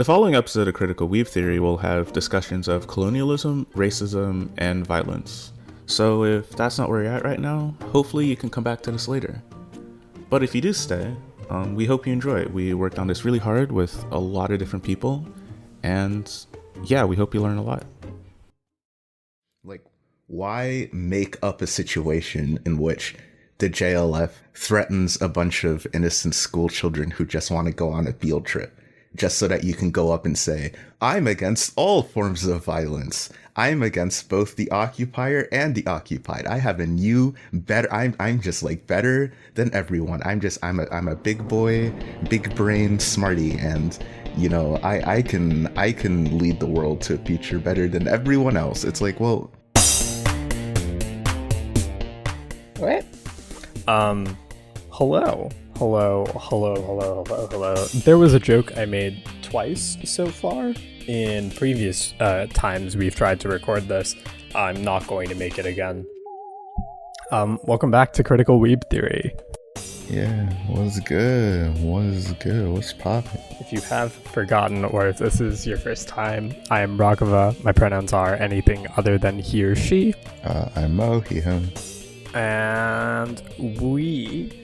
The following episode of Critical Weeb Theory will have discussions of colonialism, racism, and violence. So if that's not where you're at right now, hopefully you can come back to this later. But if you do stay, we hope you enjoy it. We worked on this really hard with a lot of different people, and yeah, we hope you learn a lot. Like, why make up a situation in which the JLF threatens a bunch of innocent school children who just want to go on a field trip, just so that you can go up and say, I'm against all forms of violence. I'm against both the occupier and the occupied. I have a new, better, I'm just like better than everyone. I'm a big boy, big brain smarty, and you know, I can lead the world to a future better than everyone else. It's like, well, what? Hello. There was a joke I made twice so far. In previous times we've tried to record this. I'm not going to make it again. Welcome back to Critical Weeb Theory. Yeah, what's good? What's poppin'? If you have forgotten, or if this is your first time, I am Raghava. My pronouns are anything other than he or she. I'm Mo, he, him. And we,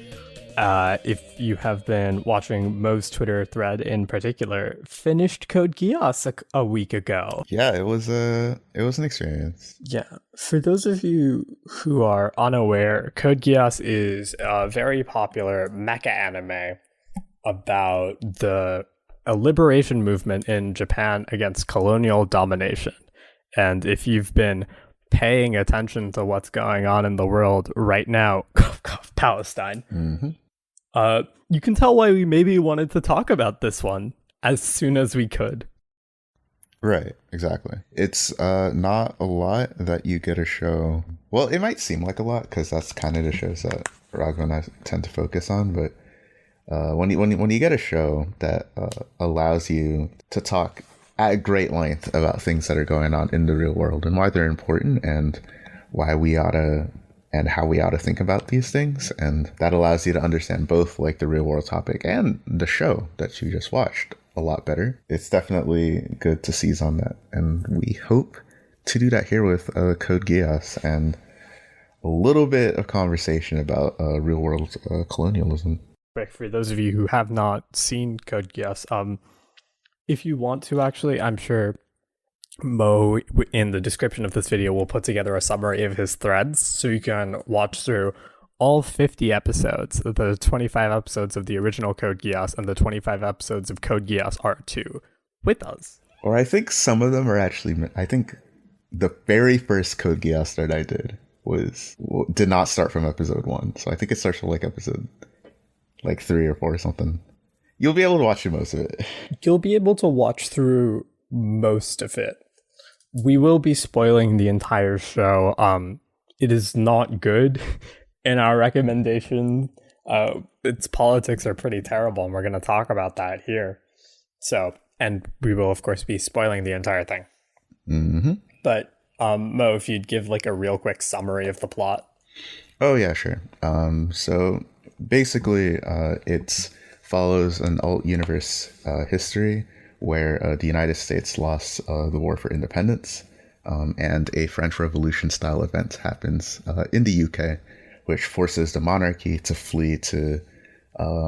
if you have been watching Mo's Twitter thread in particular, finished Code Geass a week ago. Yeah, it was an experience. Yeah, for those of you who are unaware, Code Geass is a very popular mecha anime about a liberation movement in Japan against colonial domination. And if you've been paying attention to what's going on in the world right now, Palestine, you can tell why we maybe wanted to talk about this one as soon as we could. Right, exactly. It's not a lot that you get a show. Well, it might seem like a lot because that's kind of the shows that Raghav and I tend to focus on. But when you get a show that allows you to talk at great length about things that are going on in the real world and why they're important and why we ought to and how we ought to think about these things, and that allows you to understand both like the real world topic and the show that you just watched a lot better. It's definitely good to seize on that, and we hope to do that here with Code Geass and a little bit of conversation about real world colonialism. For those of you who have not seen Code Geass, if you want to, actually, I'm sure Mo, in the description of this video, will put together a summary of his threads so you can watch through all 50 episodes, the 25 episodes of the original Code Geass and the 25 episodes of Code Geass R2 with us. Or I think some of them are actually, I think the very first Code Geass that I did not start from episode 1. So I think it starts from like episode 3 or 4 or something. You'll be able to watch most of it. You'll be able to watch through most of it. We will be spoiling the entire show. It is not good in our recommendation. Its politics are pretty terrible, and we're going to talk about that here. So, and we will, of course, be spoiling the entire thing. Mm-hmm. But, Mo, if you'd give like a real quick summary of the plot. Oh, yeah, sure. So basically, it's follows an alt-universe history where the United States lost the war for independence, and a French Revolution style event happens in the UK, which forces the monarchy to flee to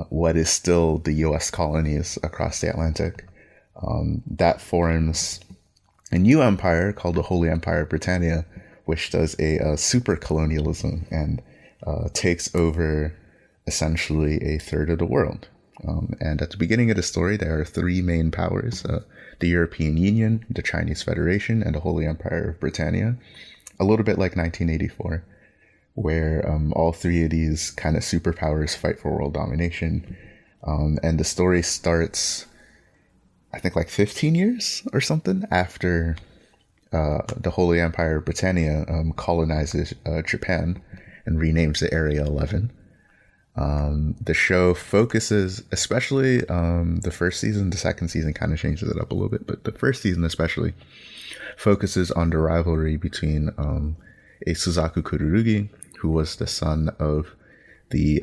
what is still the US colonies across the Atlantic. That forms a new empire called the Holy Empire of Britannia, which does a super colonialism and takes over essentially a third of the world. And at the beginning of the story, there are three main powers, the European Union, the Chinese Federation, and the Holy Empire of Britannia, a little bit like 1984, where all three of these kind of superpowers fight for world domination. And the story starts, I think, like 15 years or something after the Holy Empire of Britannia colonizes Japan and renames the Area 11. The show focuses, especially the first season, the second season kind of changes it up a little bit, but the first season especially focuses on the rivalry between a Suzaku Kururugi, who was the son of the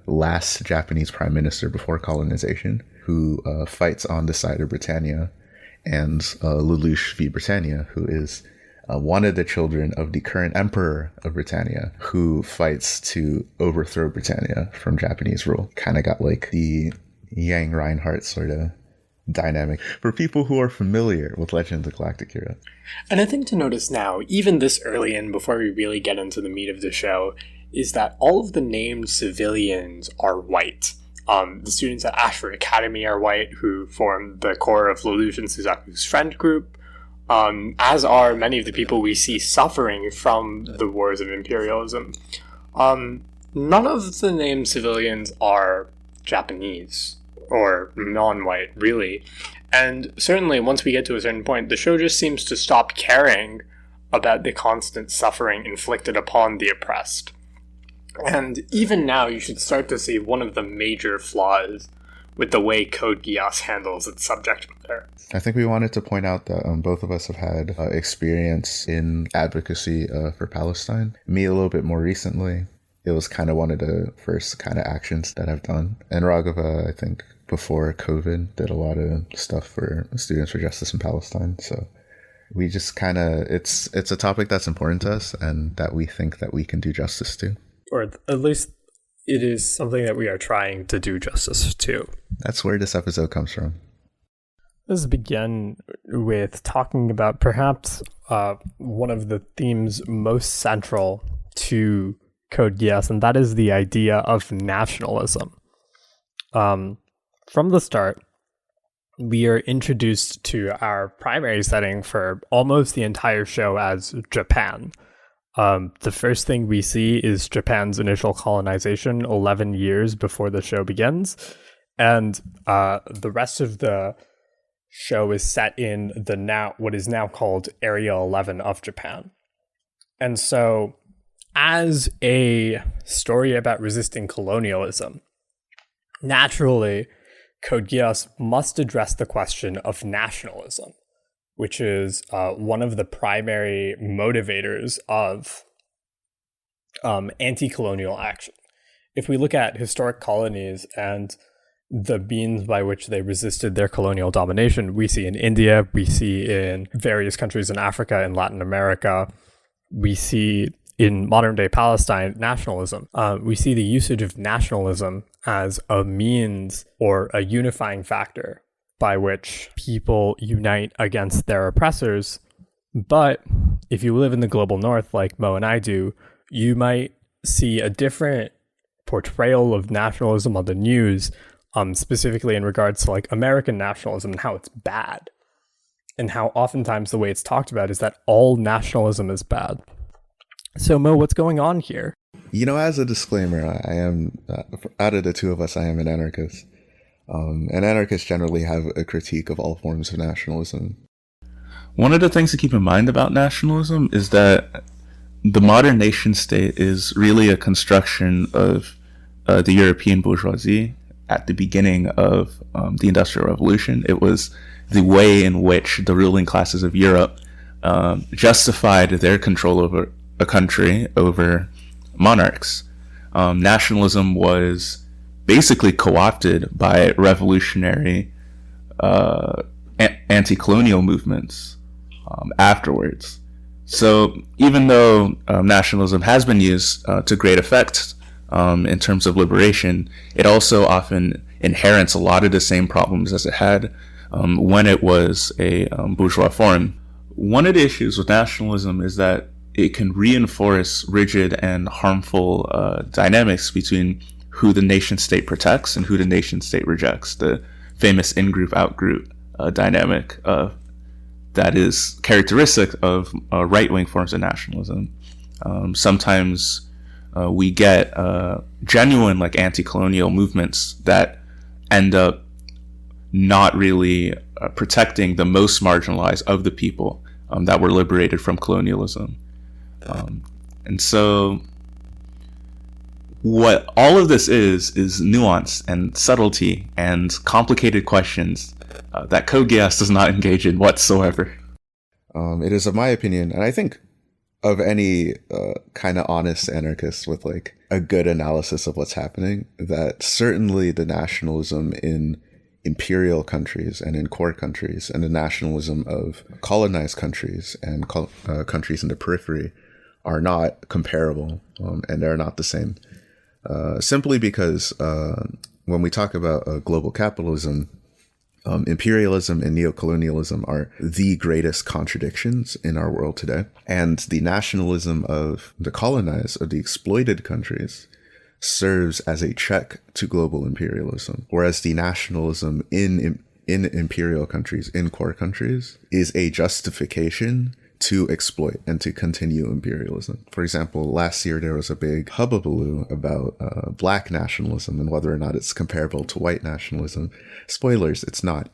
last Japanese prime minister before colonization, who fights on the side of Britannia, and Lelouch v. Britannia, who is one of the children of the current emperor of Britannia, who fights to overthrow Britannia from Japanese rule. Kind of got like the Yang Reinhardt sort of dynamic for people who are familiar with Legends of Galactic Hero. And a thing to notice now, even this early in, before we really get into the meat of the show, is that all of the named civilians are white. The students at Ashford Academy are white, who form the core of Lelouch and Suzaku's friend group, as are many of the people we see suffering from the wars of imperialism. None of the named civilians are Japanese or non-white, really. And certainly, once we get to a certain point, the show just seems to stop caring about the constant suffering inflicted upon the oppressed. And even now, you should start to see one of the major flaws with the way Code Geass handles its subject matter. I think we wanted to point out that both of us have had experience in advocacy for Palestine. Me a little bit more recently. It was kind of one of the first kind of actions that I've done. And Raghava, I think, before COVID, did a lot of stuff for Students for Justice in Palestine. So we just kind of, it's a topic that's important to us and that we think that we can do justice to. Or at least it is something that we are trying to do justice to. That's where this episode comes from. Let's begin with talking about perhaps one of the themes most central to Code Geass, and that is the idea of nationalism. From the start, we are introduced to our primary setting for almost the entire show as Japan. The first thing we see is Japan's initial colonization 11 years before the show begins, and the rest of the show is set in what is now called Area 11 of Japan. And so, as a story about resisting colonialism, naturally, Code Geass must address the question of nationalism, which is one of the primary motivators of anti-colonial action. If we look at historic colonies and the means by which they resisted their colonial domination, we see in India, we see in various countries in Africa and Latin America, we see in modern-day Palestine nationalism. We see the usage of nationalism as a means or a unifying factor by which people unite against their oppressors. But if you live in the global north like Mo and I do, you might see a different portrayal of nationalism on the news, specifically in regards to like American nationalism and how it's bad. And how oftentimes the way it's talked about is that all nationalism is bad. So Mo, what's going on here? You know, as a disclaimer, I am, out of the two of us, I am an anarchist. And anarchists generally have a critique of all forms of nationalism. One of the things to keep in mind about nationalism is that the modern nation state is really a construction of the European bourgeoisie at the beginning of the Industrial Revolution. It was the way in which the ruling classes of Europe justified their control over a country, over monarchs. Nationalism was basically co-opted by revolutionary anti-colonial movements afterwards. So even though nationalism has been used to great effect in terms of liberation, it also often inherits a lot of the same problems as it had when it was a bourgeois form. One of the issues with nationalism is that it can reinforce rigid and harmful dynamics between who the nation state protects and who the nation state rejects. The famous in-group, out-group dynamic that is characteristic of right-wing forms of nationalism. Sometimes we get genuine like anti-colonial movements that end up not really protecting the most marginalized of the people that were liberated from colonialism. And so what all of this is nuance and subtlety and complicated questions that Code Geass does not engage in whatsoever. It is of my opinion, and I think of any kind of honest anarchist with like a good analysis of what's happening, that certainly the nationalism in imperial countries and in core countries, and the nationalism of colonized countries and countries in the periphery are not comparable, and they're not the same. Simply because when we talk about global capitalism, imperialism and neocolonialism are the greatest contradictions in our world today. And the nationalism of the colonized, or the exploited countries, serves as a check to global imperialism, whereas the nationalism in imperial countries, in core countries, is a justification to exploit and to continue imperialism. For example, last year there was a big hubbubaloo about black nationalism and whether or not it's comparable to white nationalism. Spoilers, it's not.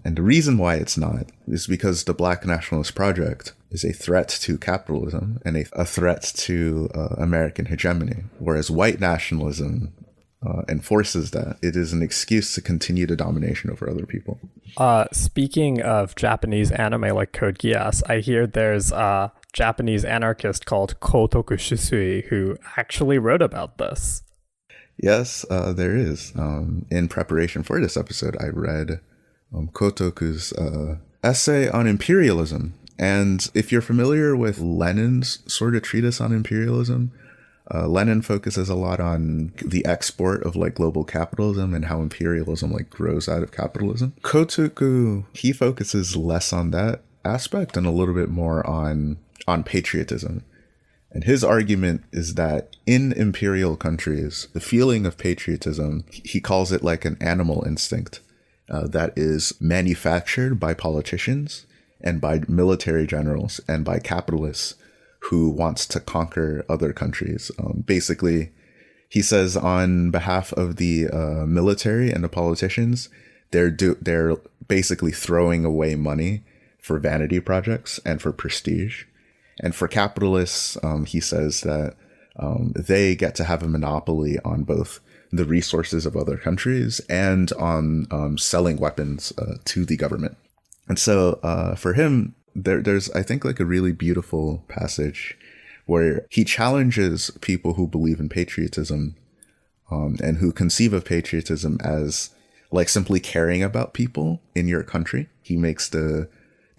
And the reason why it's not is because the Black nationalist project is a threat to capitalism and a threat to American hegemony, whereas white nationalism enforces that. It is an excuse to continue the domination over other people. Speaking of Japanese anime like Code Geass, I hear there's a Japanese anarchist called Kotoku Shusui who actually wrote about this. Yes, there is. In preparation for this episode, I read Kotoku's essay on imperialism. And if you're familiar with Lenin's sort of treatise on imperialism, Lenin focuses a lot on the export of like global capitalism and how imperialism like grows out of capitalism. Kotoku, he focuses less on that aspect and a little bit more on patriotism. And his argument is that in imperial countries, the feeling of patriotism, he calls it like an animal instinct that is manufactured by politicians and by military generals and by capitalists who wants to conquer other countries. Basically, he says on behalf of the military and the politicians, they're basically throwing away money for vanity projects and for prestige. And for capitalists, he says that they get to have a monopoly on both the resources of other countries and on selling weapons to the government. And so for him, there's, I think, like a really beautiful passage where he challenges people who believe in patriotism and who conceive of patriotism as like simply caring about people in your country. He makes the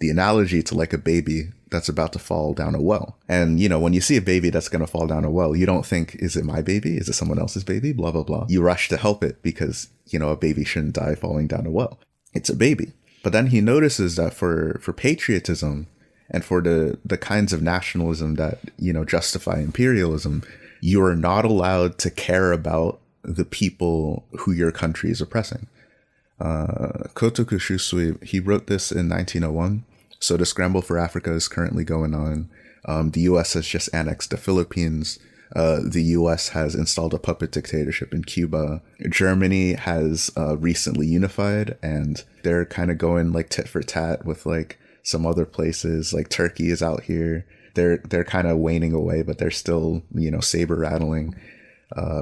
analogy to like a baby that's about to fall down a well. And, you know, when you see a baby that's going to fall down a well, you don't think, is it my baby? Is it someone else's baby? Blah, blah, blah. You rush to help it because, you know, a baby shouldn't die falling down a well. It's a baby. But then he notices that for patriotism and for the kinds of nationalism that, you know, justify imperialism, you are not allowed to care about the people who your country is oppressing. Kotoku Shusui, he wrote this in 1901. So the scramble for Africa is currently going on. The U.S. has just annexed the Philippines. The U.S. has installed a puppet dictatorship in Cuba. Germany has recently unified, and they're kind of going like tit for tat with like some other places. Like Turkey is out here. They're kind of waning away, but they're still, you know, saber rattling.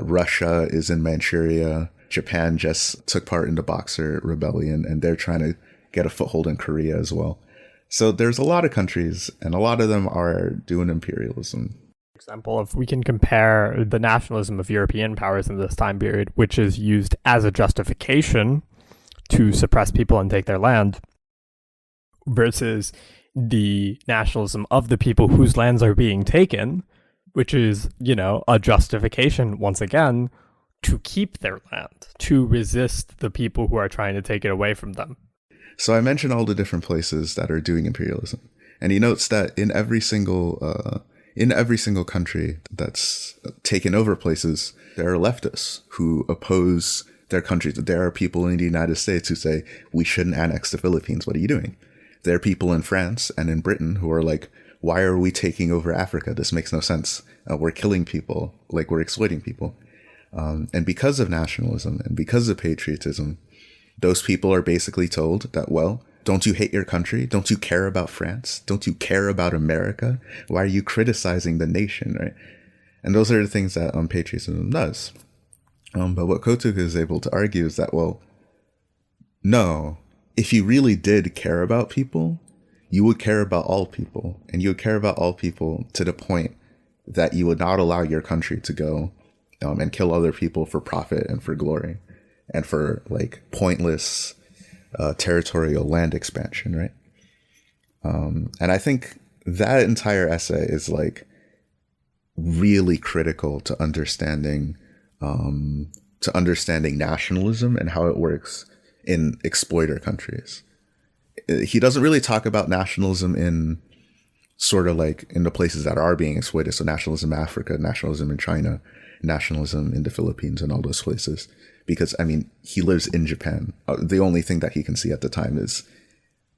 Russia is in Manchuria. Japan just took part in the Boxer Rebellion, and they're trying to get a foothold in Korea as well. So there's a lot of countries, and a lot of them are doing imperialism. Example of, we can compare the nationalism of European powers in this time period, which is used as a justification to suppress people and take their land, versus the nationalism of the people whose lands are being taken, which is, you know, a justification, once again, to keep their land, to resist the people who are trying to take it away from them. So I mentioned all the different places that are doing imperialism, and he notes that in every single country that's taken over places, there are leftists who oppose their countries. There are people in the United States who say, we shouldn't annex the Philippines. What are you doing? There are people in France and in Britain who are like, why are we taking over Africa? This makes no sense. We're killing people, like we're exploiting people. And because of nationalism and because of patriotism, those people are basically told that, well, don't you hate your country? Don't you care about France? Don't you care about America? Why are you criticizing the nation, right? And those are the things that patriotism does. But what Kotoku is able to argue is that, well, no, if you really did care about people, you would care about all people. And you would care about all people to the point that you would not allow your country to go and kill other people for profit and for glory. and for like pointless territorial land expansion, right? And I think that entire essay is like really critical to understanding nationalism and how it works in exploiter countries. He doesn't really talk about nationalism in sort of like in the places that are being exploited. So nationalism in Africa, nationalism in China, nationalism in the Philippines and all those places. Because, I mean, he lives in Japan. The only thing that he can see at the time is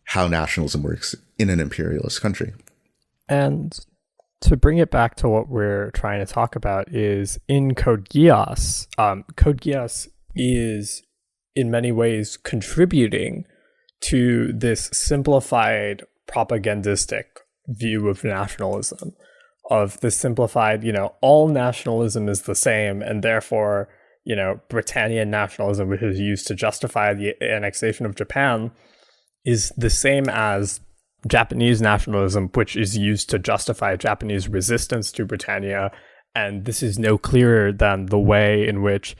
how nationalism works in an imperialist country. And to bring it back to what we're trying to talk about is in Code Geass. Code Geass is in many ways contributing to this simplified propagandistic view of nationalism, of the simplified, all nationalism is the same, and therefore, Britannian nationalism, which is used to justify the annexation of Japan, is the same as Japanese nationalism, which is used to justify Japanese resistance to Britannia. And this is no clearer than the way in which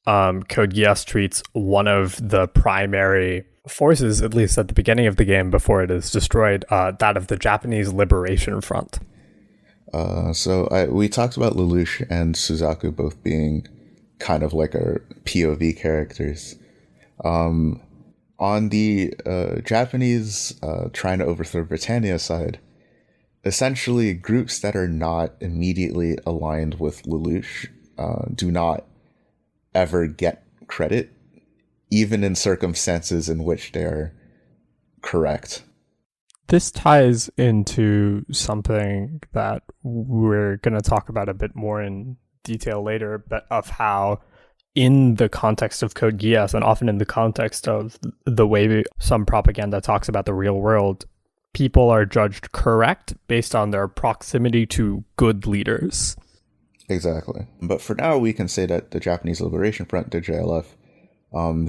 Code Geass treats one of the primary forces, at least at the beginning of the game before it is destroyed, that of the Japanese Liberation Front. We talked about Lelouch and Suzaku both being kind of like our POV characters. On the Japanese trying to overthrow Britannia side, essentially groups that are not immediately aligned with Lelouch do not ever get credit, even in circumstances in which they are correct. This ties into something that we're going to talk about a bit more in detail later, but of how in the context of Code Geass, and often in the context of the way some propaganda talks about the real world, people are judged correct based on their proximity to good leaders. Exactly. But for now, we can say that the Japanese Liberation Front, the JLF,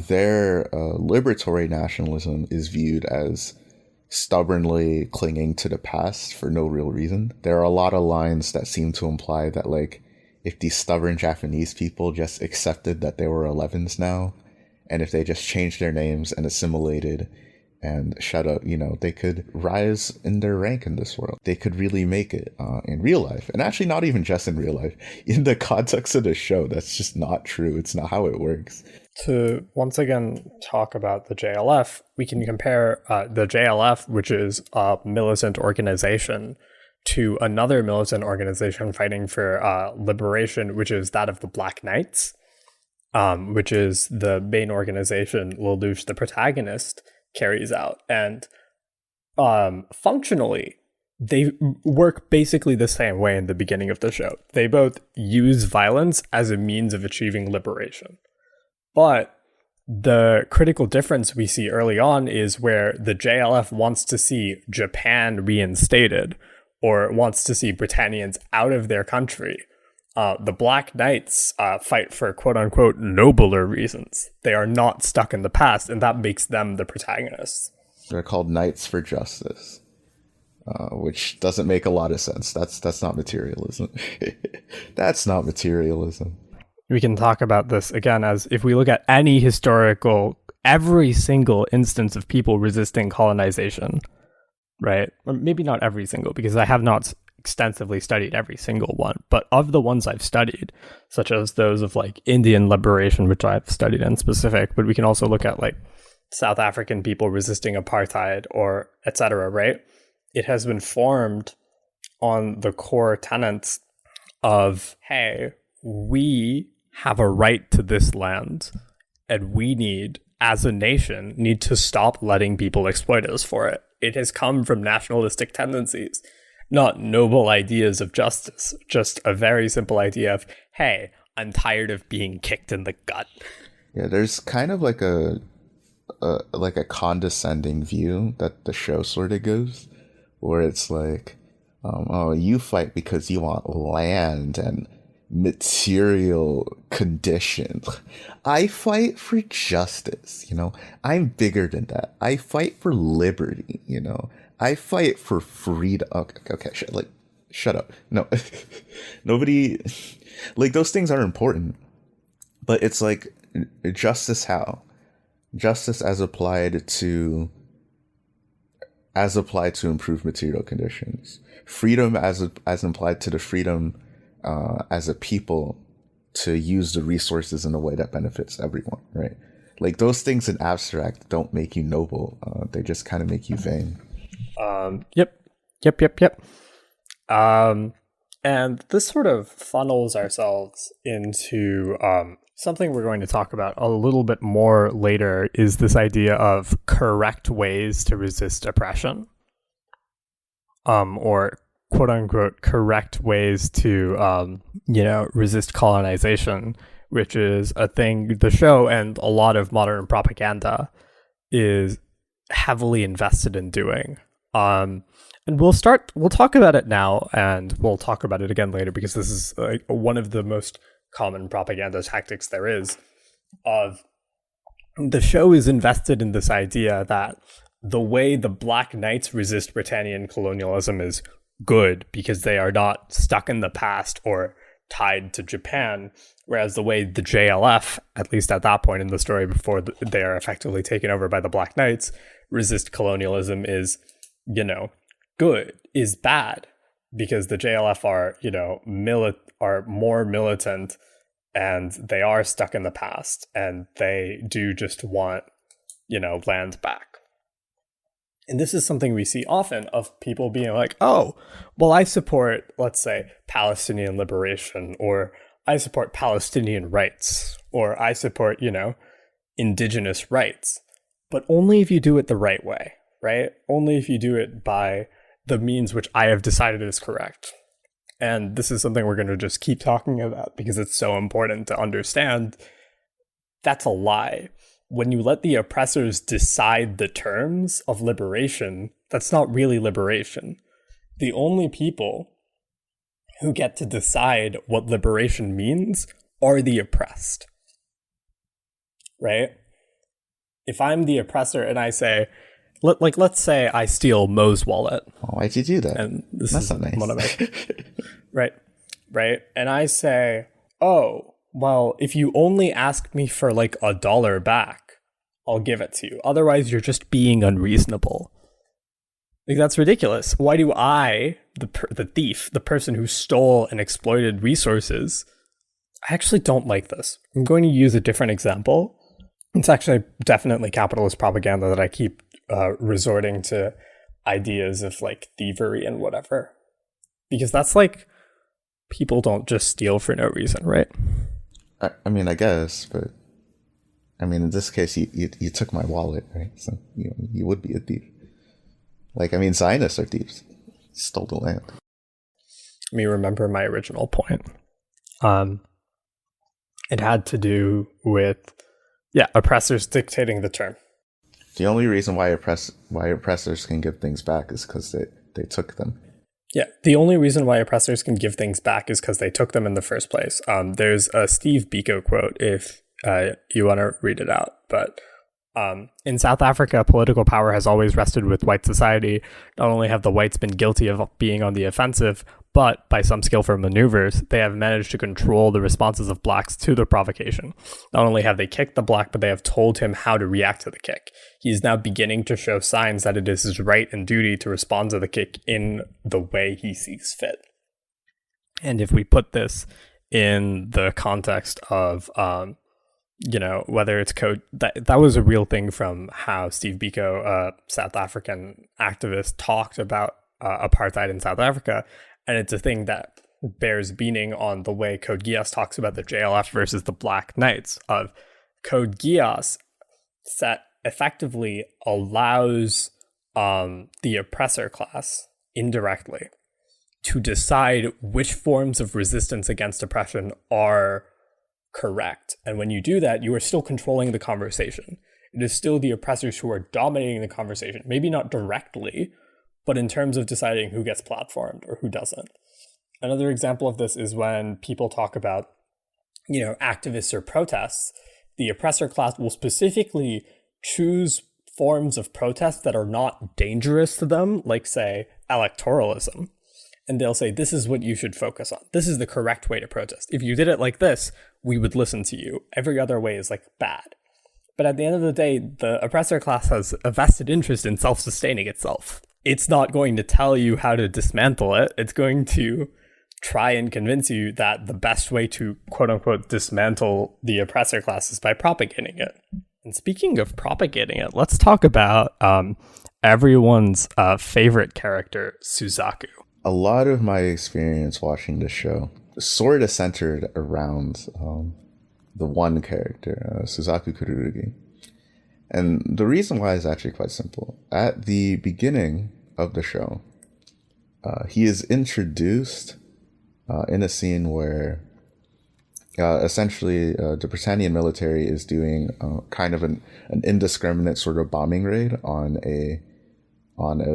their liberatory nationalism is viewed as stubbornly clinging to the past for no real reason. There are a lot of lines that seem to imply that, like, if these stubborn Japanese people just accepted that they were 11s now, and if they just changed their names and assimilated and shut up, they could rise in their rank in this world. They could really make it in real life. And actually not even just in real life. In the context of the show, that's just not true. It's not how it works. To once again talk about the JLF, we can compare the JLF, which is a militant organization, to another militant organization fighting for liberation, which is that of the Black Knights, which is the main organization Lelouch, the protagonist, carries out. And functionally, they work basically the same way in the beginning of the show. They both use violence as a means of achieving liberation. But the critical difference we see early on is where the JLF wants to see Japan reinstated, or wants to see Britannians out of their country. The Black Knights fight for quote-unquote nobler reasons. They are not stuck in the past, and that makes them the protagonists. They're called Knights for Justice, which doesn't make a lot of sense. That's not materialism. That's not materialism. We can talk about this again as if we look at any historical, every single instance of people resisting colonization, right? Or maybe not every single, because I have not extensively studied every single one, but of the ones I've studied, such as those of like Indian liberation, which I've studied in specific, but we can also look at like South African people resisting apartheid or etc., right? It has been formed on the core tenets of, hey, we have a right to this land, and we need, as a nation, need to stop letting people exploit us for it. It has come from nationalistic tendencies, not noble ideas of justice, just a very simple idea of, hey, I'm tired of being kicked in the gut. Yeah, there's kind of like a condescending view that the show sort of goes, where it's like, oh, you fight because you want land and material conditions. I fight for justice, I'm bigger than that. I fight for liberty, I fight for freedom. Okay, shut up. No, nobody, like, those things are important, but it's like, justice how? Justice as applied to improve material conditions. Freedom as applied to the freedom as a people to use the resources in a way that benefits everyone, right? Like, those things in abstract don't make you noble. They just kind of make you vain. Yep. And this sort of funnels ourselves into something we're going to talk about a little bit more later, is this idea of correct ways to resist oppression, or quote unquote correct ways to resist colonization, which is a thing the show and a lot of modern propaganda is heavily invested in doing. And we'll talk about it now, and we'll talk about it again later, because this is one of the most common propaganda tactics there is. Of the show is invested in this idea that the way the Black Knights resist Britannian colonialism is good because they are not stuck in the past or tied to Japan, whereas the way the JLF, at least at that point in the story before they are effectively taken over by the Black Knights, resist colonialism is, good, is bad, because the JLF are, are more militant, and they are stuck in the past, and they do just want, land back. And this is something we see often, of people being like, oh, well, I support, let's say, Palestinian liberation, or I support Palestinian rights, or I support, indigenous rights, but only if you do it the right way, right? Only if you do it by the means which I have decided is correct. And this is something we're going to just keep talking about because it's so important to understand. That's a lie. When you let the oppressors decide the terms of liberation, that's not really liberation. The only people who get to decide what liberation means are the oppressed, right? If I'm the oppressor and I say, let's say I steal Mo's wallet. Why'd you do that? And this That's is not nice. one of my, right. And I say, oh, well, if you only ask me for like $1 back, I'll give it to you. Otherwise, you're just being unreasonable. Like, that's ridiculous. Why do I, the thief, the person who stole and exploited resources, I actually don't like this. I'm going to use a different example. It's actually definitely capitalist propaganda that I keep resorting to ideas of like thievery and whatever. Because that's like, people don't just steal for no reason, right? I mean, I guess, but I mean, in this case, you took my wallet, right? So you would be a thief. Like, I mean, Zionists are thieves. Stole the land. Let me remember my original point. It had to do with, oppressors dictating the term. The only reason why oppressors can give things back is because they took them. Yeah, the only reason why oppressors can give things back is because they took them in the first place. There's a Steve Biko quote, if you want to read it out. But in South Africa, political power has always rested with white society. Not only have the whites been guilty of being on the offensive, but by some skillful maneuvers, they have managed to control the responses of blacks to the provocation. Not only have they kicked the black, but they have told him how to react to the kick. He is now beginning to show signs that it is his right and duty to respond to the kick in the way he sees fit. And if we put this in the context of, whether it's code, that was a real thing from how Steve Biko, South African activist, talked about apartheid in South Africa. And it's a thing that bears meaning on the way Code Geass talks about the JLF versus the Black Knights. Of Code Geass that effectively allows the oppressor class indirectly to decide which forms of resistance against oppression are correct. And when you do that, you are still controlling the conversation. It is still the oppressors who are dominating the conversation, maybe not directly, but in terms of deciding who gets platformed or who doesn't. Another example of this is when people talk about, activists or protests, the oppressor class will specifically choose forms of protest that are not dangerous to them, like, say, electoralism. And they'll say, this is what you should focus on. This is the correct way to protest. If you did it like this, we would listen to you. Every other way is like bad. But at the end of the day, the oppressor class has a vested interest in self-sustaining itself. It's not going to tell you how to dismantle it. It's going to try and convince you that the best way to quote unquote dismantle the oppressor class is by propagating it. And speaking of propagating it, let's talk about everyone's favorite character, Suzaku. A lot of my experience watching the show sort of centered around the one character, Suzaku Kururugi. And the reason why is actually quite simple. At the beginning of the show, he is introduced in a scene where essentially the Britannian military is doing kind of an indiscriminate sort of bombing raid on a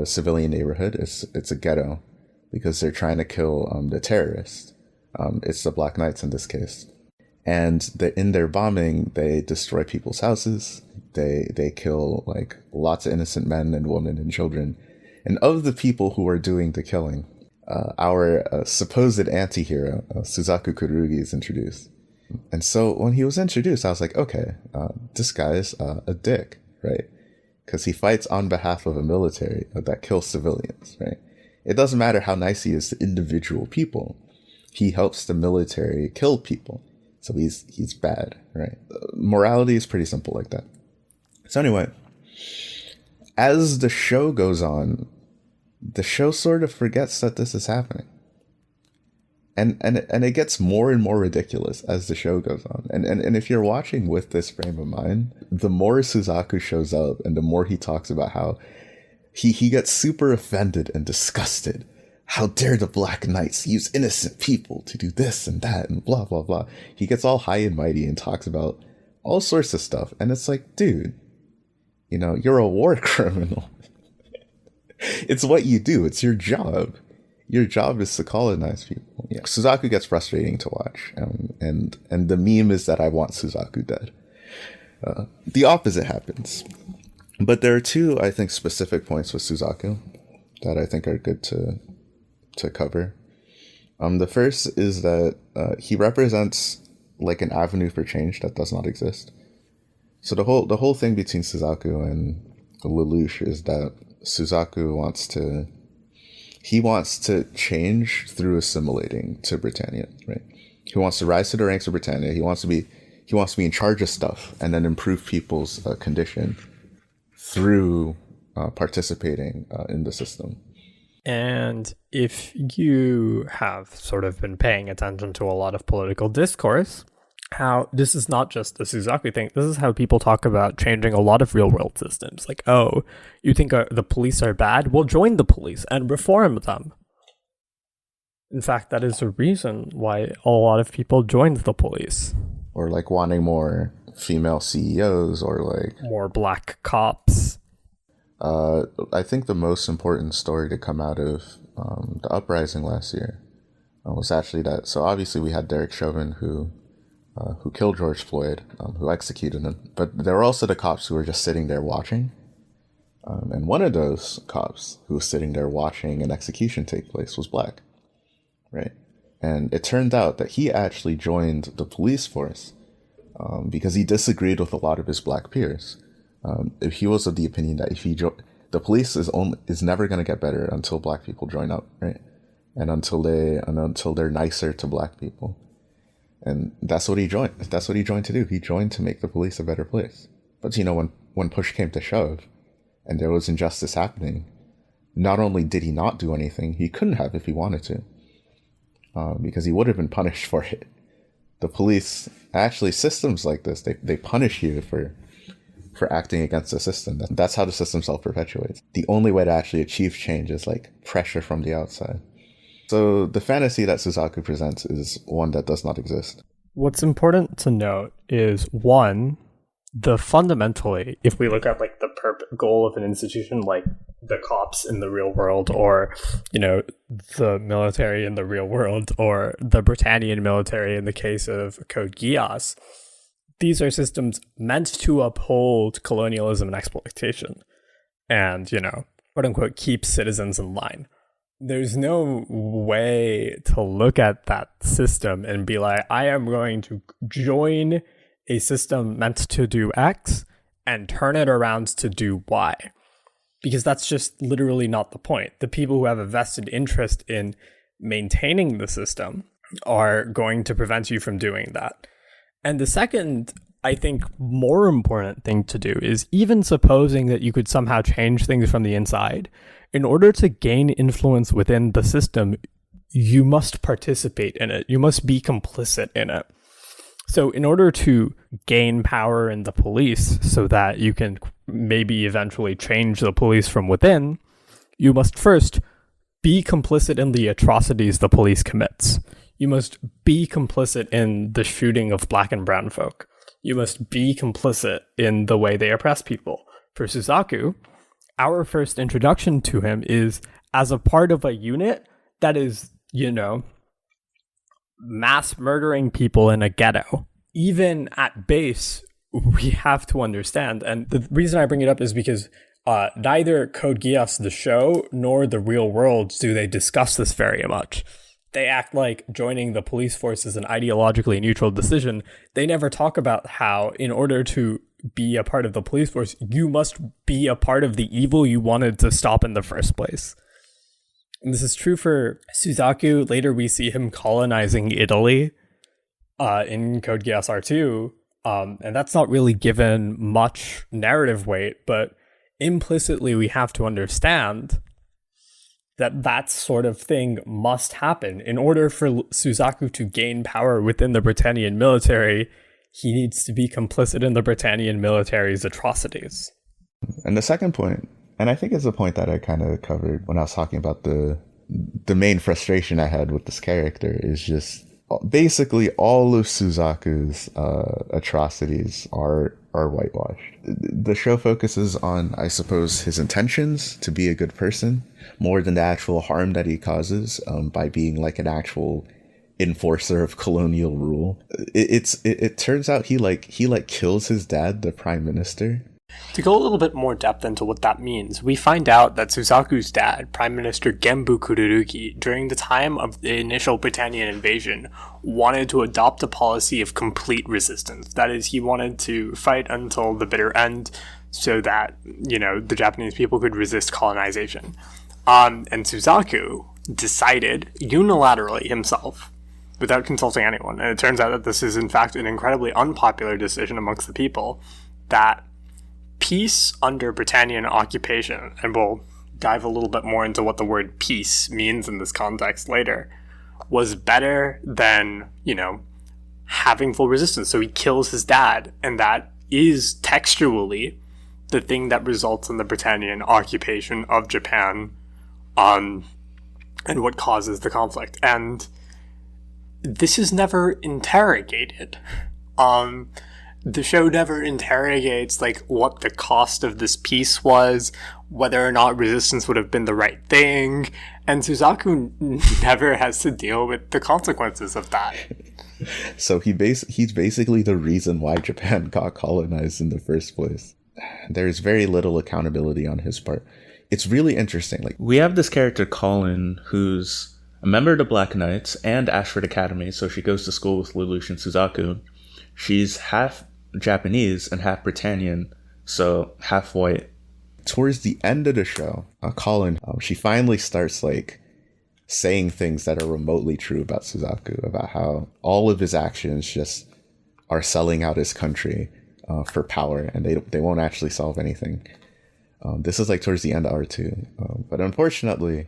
civilian neighborhood. It's a ghetto because they're trying to kill the terrorists. It's the Black Knights in this case. And in their bombing, they destroy people's houses. They kill like lots of innocent men and women and children. And of the people who are doing the killing, our supposed anti-hero, Suzaku Kururugi, is introduced. And so when he was introduced, I was like, okay, this guy's a dick, right? Because he fights on behalf of a military that kills civilians, right? It doesn't matter how nice he is to individual people. He helps the military kill people. So he's bad, right? Morality is pretty simple like that. So anyway, as the show goes on, the show sort of forgets that this is happening. And it gets more and more ridiculous as the show goes on. And if you're watching with this frame of mind, the more Suzaku shows up and the more he talks about how he gets super offended and disgusted. How dare the Black Knights use innocent people to do this and that and blah, blah, blah. He gets all high and mighty and talks about all sorts of stuff. And it's like, dude, you're a war criminal. It's what you do. It's your job. Your job is to colonize people. Yeah. Suzaku gets frustrating to watch. And the meme is that I want Suzaku dead. The opposite happens. But there are two, I think, specific points with Suzaku that I think are good to cover. The first is that he represents like an avenue for change that does not exist. So the whole thing between Suzaku and Lelouch is that Suzaku wants to change through assimilating to Britannia, right? He wants to rise to the ranks of Britannia. He wants to be in charge of stuff and then improve people's condition through participating in the system. And if you have sort of been paying attention to a lot of political discourse, how this is not just a Suzaku thing, this is how people talk about changing a lot of real world systems. Like, oh, you think the police are bad? Well, join the police and reform them. In fact, that is the reason why a lot of people joined the police. Or like wanting more female CEOs or like more black cops. I think the most important story to come out of the uprising last year was actually that. So obviously we had Derek Chauvin who killed George Floyd, who executed him. But there were also the cops who were just sitting there watching. And one of those cops who was sitting there watching an execution take place was black, right? And it turned out that he actually joined the police force because he disagreed with a lot of his black peers. He was of the opinion that the police is never going to get better until black people join up, right? And until they're nicer to black people. And that's what he joined. That's what he joined to do. He joined to make the police a better place. But when push came to shove, and there was injustice happening, not only did he not do anything, he couldn't have if he wanted to, because he would have been punished for it. The police, actually, systems like this, they punish you for acting against the system. That's how the system self-perpetuates. The only way to actually achieve change is like pressure from the outside. So the fantasy that Suzaku presents is one that does not exist. What's important to note is, one, fundamentally, if we look at like the goal of an institution like the cops in the real world, or the military in the real world, or the Britannian military in the case of Code Geass, these are systems meant to uphold colonialism and exploitation and, quote unquote, keep citizens in line. there's no way to look at that system and be like, I am going to join a system meant to do X and turn it around to do Y. Because that's just literally not the point. The people who have a vested interest in maintaining the system are going to prevent you from doing that. And the second, I think, more important thing to do is, even supposing that you could somehow change things from the inside, in order to gain influence within the system, you must participate in it. You must be complicit in it. So in order to gain power in the police so that you can maybe eventually change the police from within, you must first be complicit in the atrocities the police commits. You must be complicit in the shooting of black and brown folk. You must be complicit in the way they oppress people. For Suzaku, our first introduction to him is as a part of a unit that is, mass murdering people in a ghetto. Even at base, we have to understand, and the reason I bring it up is because neither Code Geass, the show, nor the real world do they discuss this very much. They act like joining the police force is an ideologically neutral decision. They never talk about how, in order to be a part of the police force, you must be a part of the evil you wanted to stop in the first place. And this is true for Suzaku. Later we see him colonizing Italy in Code Geass R2, and that's not really given much narrative weight, but implicitly we have to understand that that sort of thing must happen. In order for Suzaku to gain power within the Britannian military, he needs to be complicit in the Britannian military's atrocities. And the second point, and I think it's a point that I kind of covered when I was talking about the main frustration I had with this character, is just basically all of Suzaku's atrocities are whitewashed. The show focuses on, I suppose, his intentions to be a good person more than the actual harm that he causes by being like an actual enforcer of colonial rule. It turns out he kills his dad, the prime minister. To go a little bit more depth into what that means, we find out that Suzaku's dad, Prime Minister Genbu Kururuki, during the time of the initial Britannian invasion, wanted to adopt a policy of complete resistance. That is, he wanted to fight until the bitter end so that, the Japanese people could resist colonization. And Suzaku decided unilaterally himself, without consulting anyone, and it turns out that this is in fact an incredibly unpopular decision amongst the people, that peace under Britannian occupation, and we'll dive a little bit more into what the word peace means in this context later, was better than, having full resistance. So he kills his dad, and that is textually the thing that results in the Britannian occupation of Japan, and what causes the conflict. And this is never interrogated. The show never interrogates what the cost of this peace was, whether or not resistance would have been the right thing, and Suzaku never has to deal with the consequences of that. So he's basically the reason why Japan got colonized in the first place. There's very little accountability on his part. It's really interesting. We have this character Colin, who's a member of the Black Knights and Ashford Academy, so she goes to school with Lelouch and Suzaku. She's half Japanese and half Britannian, so half white. Towards the end of the show, Colin, she finally starts saying things that are remotely true about Suzaku, about how all of his actions just are selling out his country for power, and they won't actually solve anything. This is towards the end of R2, but unfortunately,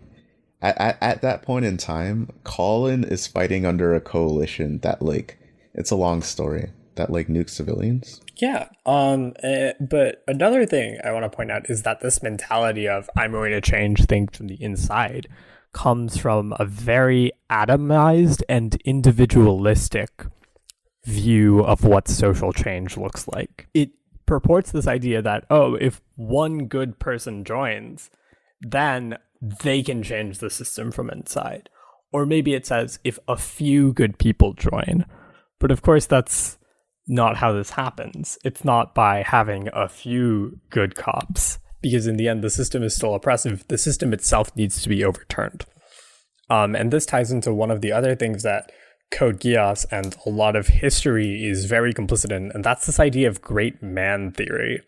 at that point in time, Colin is fighting under a coalition that it's a long story, that nukes civilians. Yeah. But another thing I want to point out is that this mentality of I'm going to change things from the inside comes from a very atomized and individualistic view of what social change looks like. It purports this idea that, if one good person joins, then they can change the system from inside. Or maybe it says if a few good people join. But of course, that's not how this happens. It's not by having a few good cops, because in the end, the system is still oppressive. The system itself needs to be overturned. And this ties into one of the other things that Code Geass and a lot of history is very complicit in, and that's this idea of great man theory.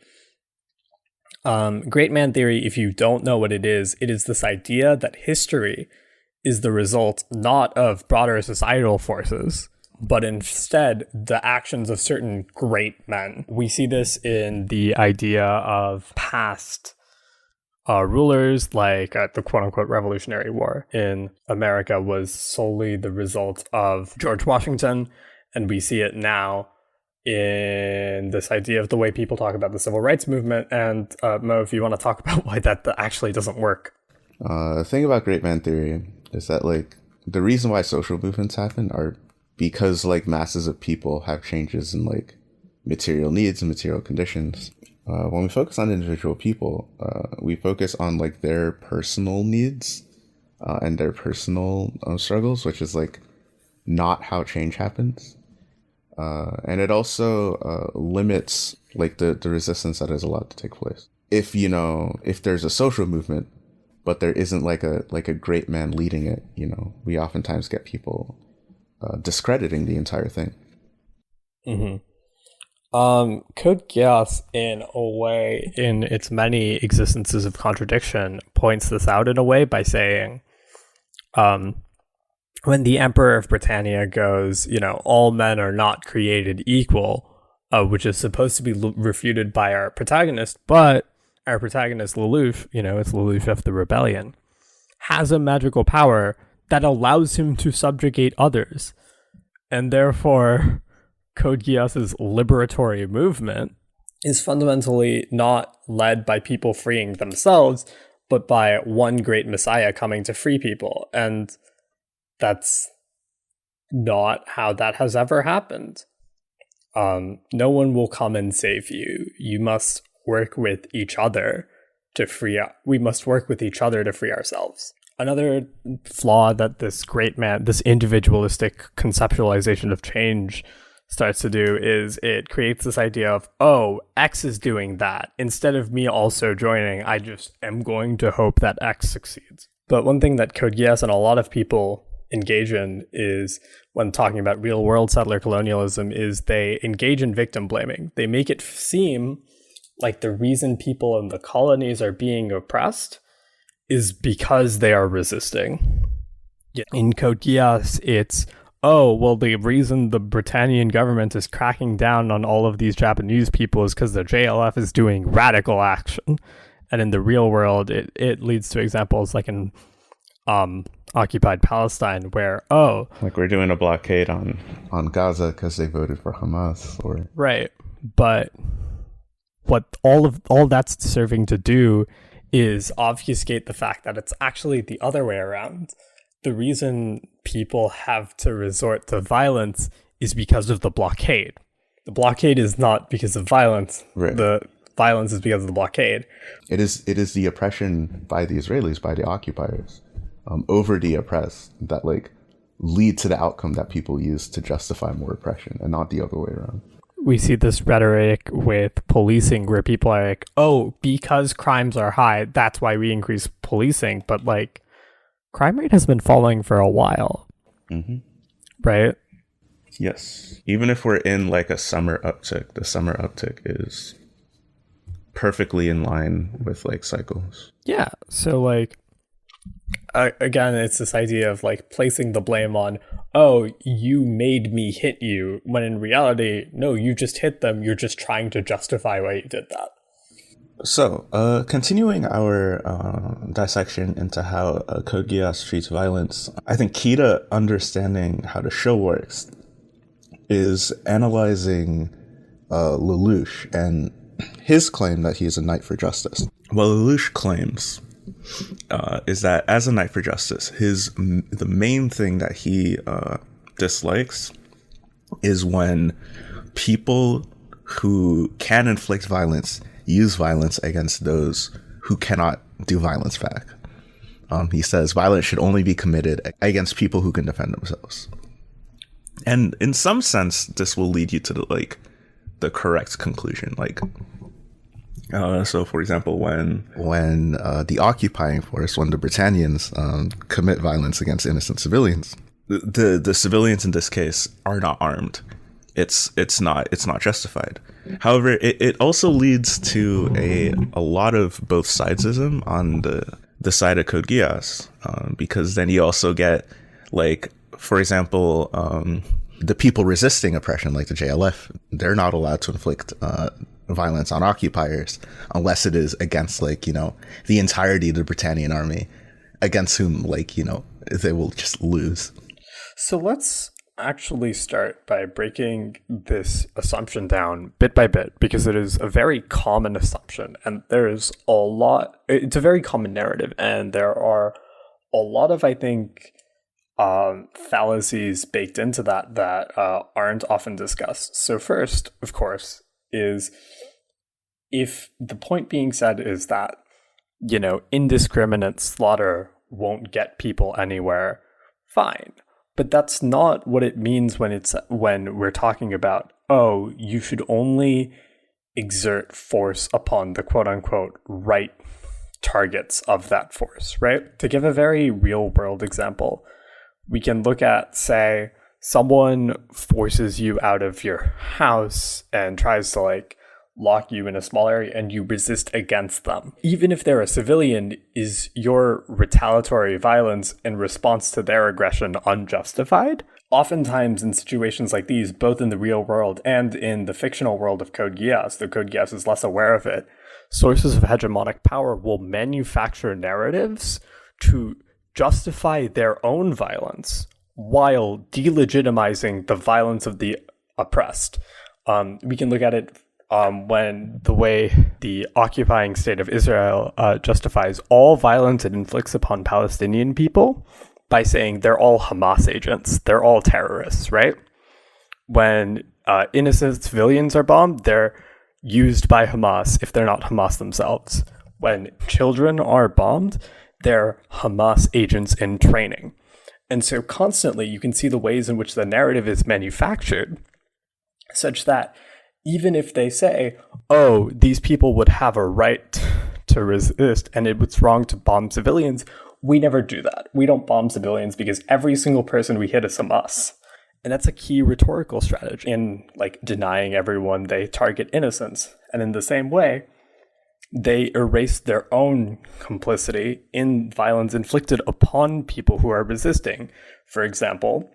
Great man theory, if you don't know what it is this idea that history is the result not of broader societal forces, but instead the actions of certain great men. We see this in the idea of past rulers, like the quote-unquote Revolutionary War in America was solely the result of George Washington, and we see it now in this idea of the way people talk about the civil rights movement. And Mo, if you want to talk about why that actually doesn't work. The thing about great man theory is that, like, the reason why social movements happen are because, like, masses of people have changes in, like, material needs and material conditions. When we focus on individual people, we focus on, like, their personal needs and their personal struggles, which is, like, not how change happens. And it also limits, like, the resistance that is allowed to take place. If there's a social movement, but there isn't like a great man leading it, we oftentimes get people discrediting the entire thing. Mm-hmm. Code Geass, in a way, in its many existences of contradiction, points this out in a way by saying, when the Emperor of Britannia goes, all men are not created equal, which is supposed to be refuted by our protagonist, but our protagonist, Lelouch, it's Lelouch of the Rebellion, has a magical power that allows him to subjugate others. And therefore, Code Geass's liberatory movement is fundamentally not led by people freeing themselves, but by one great messiah coming to free people. And that's not how that has ever happened. No one will come and save you. You must work with each other to free up. We must work with each other to free ourselves. Another flaw that this great man, this individualistic conceptualization of change starts to do is it creates this idea of, X is doing that. Instead of me also joining, I just am going to hope that X succeeds. But one thing that Code Geass and a lot of people engage in is, when talking about real world settler colonialism, is they engage in victim blaming. They make it seem like the reason people in the colonies are being oppressed is because they are resisting. In Code Geass, it's, the reason the Britannian government is cracking down on all of these Japanese people is because the JLF is doing radical action. And in the real world, it leads to examples like in occupied Palestine, where, like we're doing a blockade on Gaza because they voted for Hamas. Right. But what all that's serving to do is obfuscate the fact that it's actually the other way around. The reason people have to resort to violence is because of the blockade. The blockade is not because of violence. Right. The violence is because of the blockade. It is the oppression by the Israelis, by the occupiers, over the oppressed, that like lead to the outcome that people use to justify more oppression, and not the other way around. We see this rhetoric with policing where people are like, because crimes are high, that's why we increase policing. But like, crime rate has been falling for a while. Mm-hmm. Right? Yes. Even if we're in like a summer uptick, the summer uptick is perfectly in line with like cycles. Yeah. So like, again, it's this idea of like placing the blame on, you made me hit you, when in reality, no, you just hit them. You're just trying to justify why you did that. So, continuing our dissection into how Code Geass treats violence, I think key to understanding how the show works is analyzing Lelouch and his claim that he is a knight for justice. What Lelouch claims is that as a knight for justice, the main thing that he dislikes is when people who can inflict violence use violence against those who cannot do violence back. He says violence should only be committed against people who can defend themselves. And in some sense, this will lead you to the correct conclusion. Like, So, for example, when the occupying force, when the Britannians commit violence against innocent civilians, the civilians in this case are not armed, it's not justified. However, it also leads to a lot of both sidesism on the side of Code Geass, because then you also get, like, for example, the people resisting oppression, like the JLF, they're not allowed to inflict violence on occupiers unless it is against, like, you know, the entirety of the Britannian army, against whom, like, you know, they will just lose. So let's actually start by breaking this assumption down bit by bit, because it is a very common assumption, and there's it's a very common narrative, and there are a lot of, I think, fallacies baked into that aren't often discussed. So first, of course, is if the point being said is that, you know, indiscriminate slaughter won't get people anywhere, fine. But that's not what it means when we're talking about, oh, you should only exert force upon the quote-unquote right targets of that force, right? To give a very real-world example, we can look at, say, someone forces you out of your house and tries to, like, lock you in a small area, and you resist against them. Even if they're a civilian, is your retaliatory violence in response to their aggression unjustified? Oftentimes in situations like these, both in the real world and in the fictional world of Code Geass, though Code Geass is less aware of it, sources of hegemonic power will manufacture narratives to justify their own violence while delegitimizing the violence of the oppressed. We can look at it when the way the occupying state of Israel justifies all violence it inflicts upon Palestinian people by saying they're all Hamas agents, they're all terrorists, right? When innocent civilians are bombed, they're used by Hamas if they're not Hamas themselves. When children are bombed, they're Hamas agents in training. And so constantly you can see the ways in which the narrative is manufactured such that even if they say, oh, these people would have a right to resist and it was wrong to bomb civilians, we never do that. We don't bomb civilians because every single person we hit is Hamas. And that's a key rhetorical strategy in, like, denying everyone they target innocence. And in the same way, they erase their own complicity in violence inflicted upon people who are resisting. For example,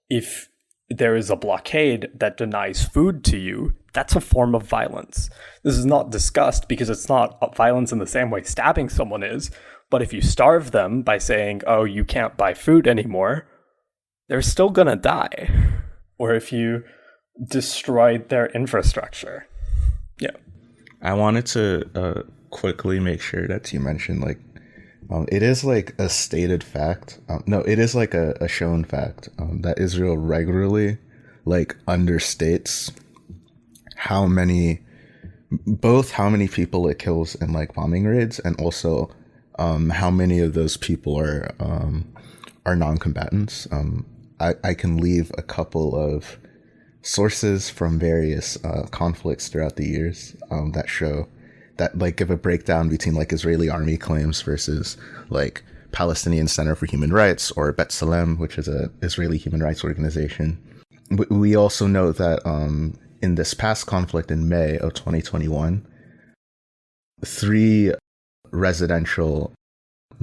if there is a blockade that denies food to you, that's a form of violence. This is not discussed because it's not violence in the same way stabbing someone is, but if you starve them by saying, oh, you can't buy food anymore, they're still gonna die. Or if you destroy their infrastructure. Yeah. I wanted to quickly make sure that you mentioned, like, it is like a stated fact. It is like a shown fact that Israel regularly, like, understates how many people it kills in, like, bombing raids, and also how many of those people are non-combatants. I can leave a couple of sources from various conflicts throughout the years that show that, like, give a breakdown between, like, Israeli army claims versus, like, Palestinian Center for Human Rights, or B'Tselem, which is a Israeli human rights organization. We also know that in this past conflict in May of 2021, 3 residential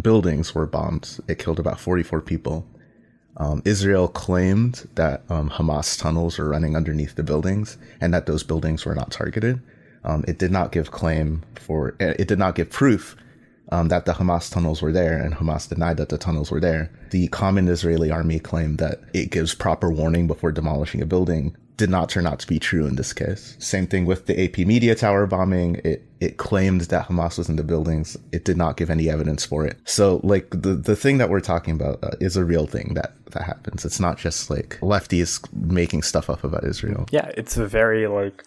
buildings were bombed. It killed about 44 people. Israel claimed that Hamas tunnels were running underneath the buildings and that those buildings were not targeted. It did not give proof that the Hamas tunnels were there, and Hamas denied that the tunnels were there. The common Israeli army claimed that it gives proper warning before demolishing a building. Did not turn out to be true in this case. Same thing with the AP Media Tower bombing. It claimed that Hamas was in the buildings. It did not give any evidence for it. So, like, the thing that we're talking about is a real thing that happens. It's not just, like, lefties making stuff up about Israel. Yeah, it's a very, like,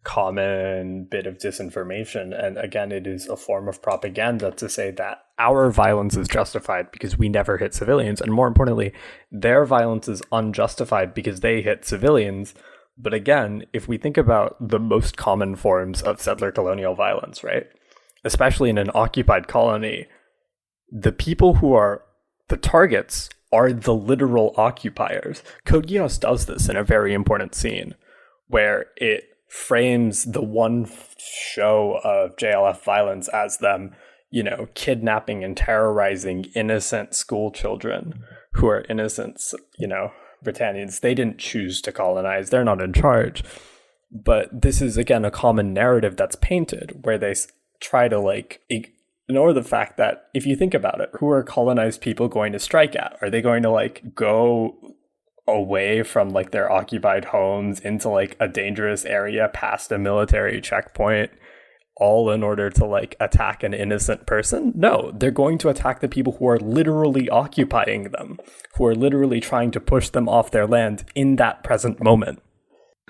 common bit of disinformation, and again, it is a form of propaganda to say that our violence is justified because we never hit civilians, and more importantly, their violence is unjustified because they hit civilians, But again, if we think about the most common forms of settler colonial violence, right, especially in an occupied colony, the people who are the targets are the literal occupiers. Code Geass does this in a very important scene where it frames the one show of JLF violence as them, kidnapping and terrorizing innocent school children who are innocent, Britannians. They didn't choose to colonize. They're not in charge. But this is, again, a common narrative that's painted where they try to, ignore the fact that, if you think about it, who are colonized people going to strike at? Are they going to, go away from, their occupied homes into, a dangerous area past a military checkpoint, all in order to, attack an innocent person? No, they're going to attack the people who are literally occupying them, who are literally trying to push them off their land in that present moment.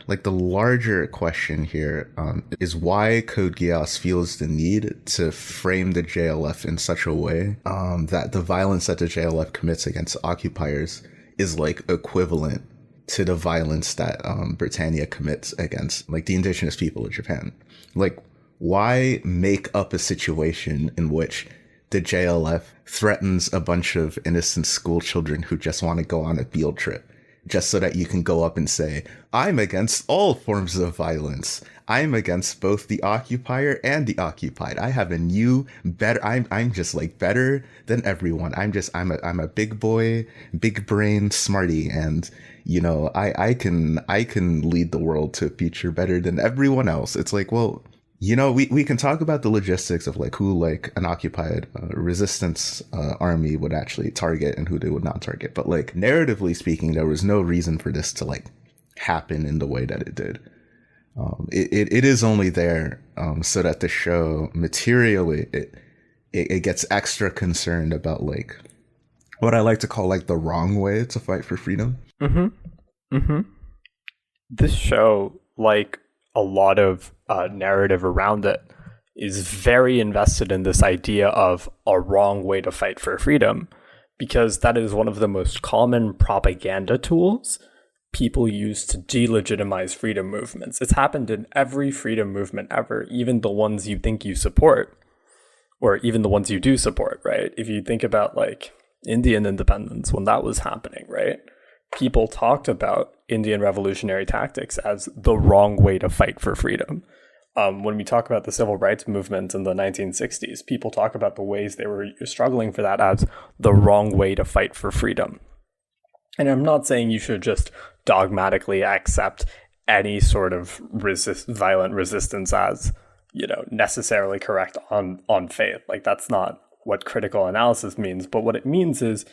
The larger question here is why Code Geass feels the need to frame the JLF in such a way that the violence that the JLF commits against occupiers is equivalent to the violence that Britannia commits against the indigenous people of Japan. Why make up a situation in which the JLF threatens a bunch of innocent school children who just want to go on a field trip, just so that you can go up and say, I'm against all forms of violence. I'm against both the occupier and the occupied. I have a new, better, I'm just better than everyone. I'm a big boy, big brain smarty. And, I can lead the world to a future better than everyone else. It's well, we can talk about the logistics of who an occupied resistance army would actually target and who they would not target. But narratively speaking, there was no reason for this to happen in the way that it did. It is only there so that the show materially it gets extra concerned about what I like to call the wrong way to fight for freedom. This show, a lot of narrative around it, is very invested in this idea of a wrong way to fight for freedom, because that is one of the most common propaganda tools people use to delegitimize freedom movements. It's happened in every freedom movement ever, even the ones you think you support, or even the ones you do support, right? If you think about Indian independence, when that was happening, right? People talked about Indian revolutionary tactics as the wrong way to fight for freedom. When we talk about the civil rights movement in the 1960s, people talk about the ways they were struggling for that as the wrong way to fight for freedom. And I'm not saying you should just dogmatically accept any sort of violent resistance as, necessarily correct on faith. That's not what critical analysis means. But what it means is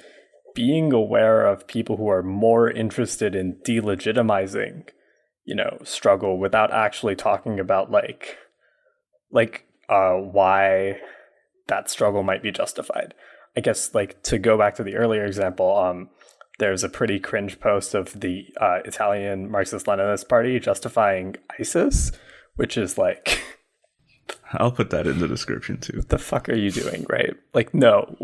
being aware of people who are more interested in delegitimizing, struggle without actually talking about why that struggle might be justified. I guess to go back to the earlier example, there's a pretty cringe post of the Italian Marxist-Leninist Party justifying ISIS, which is I'll put that in the description too. What the fuck are you doing, right? No,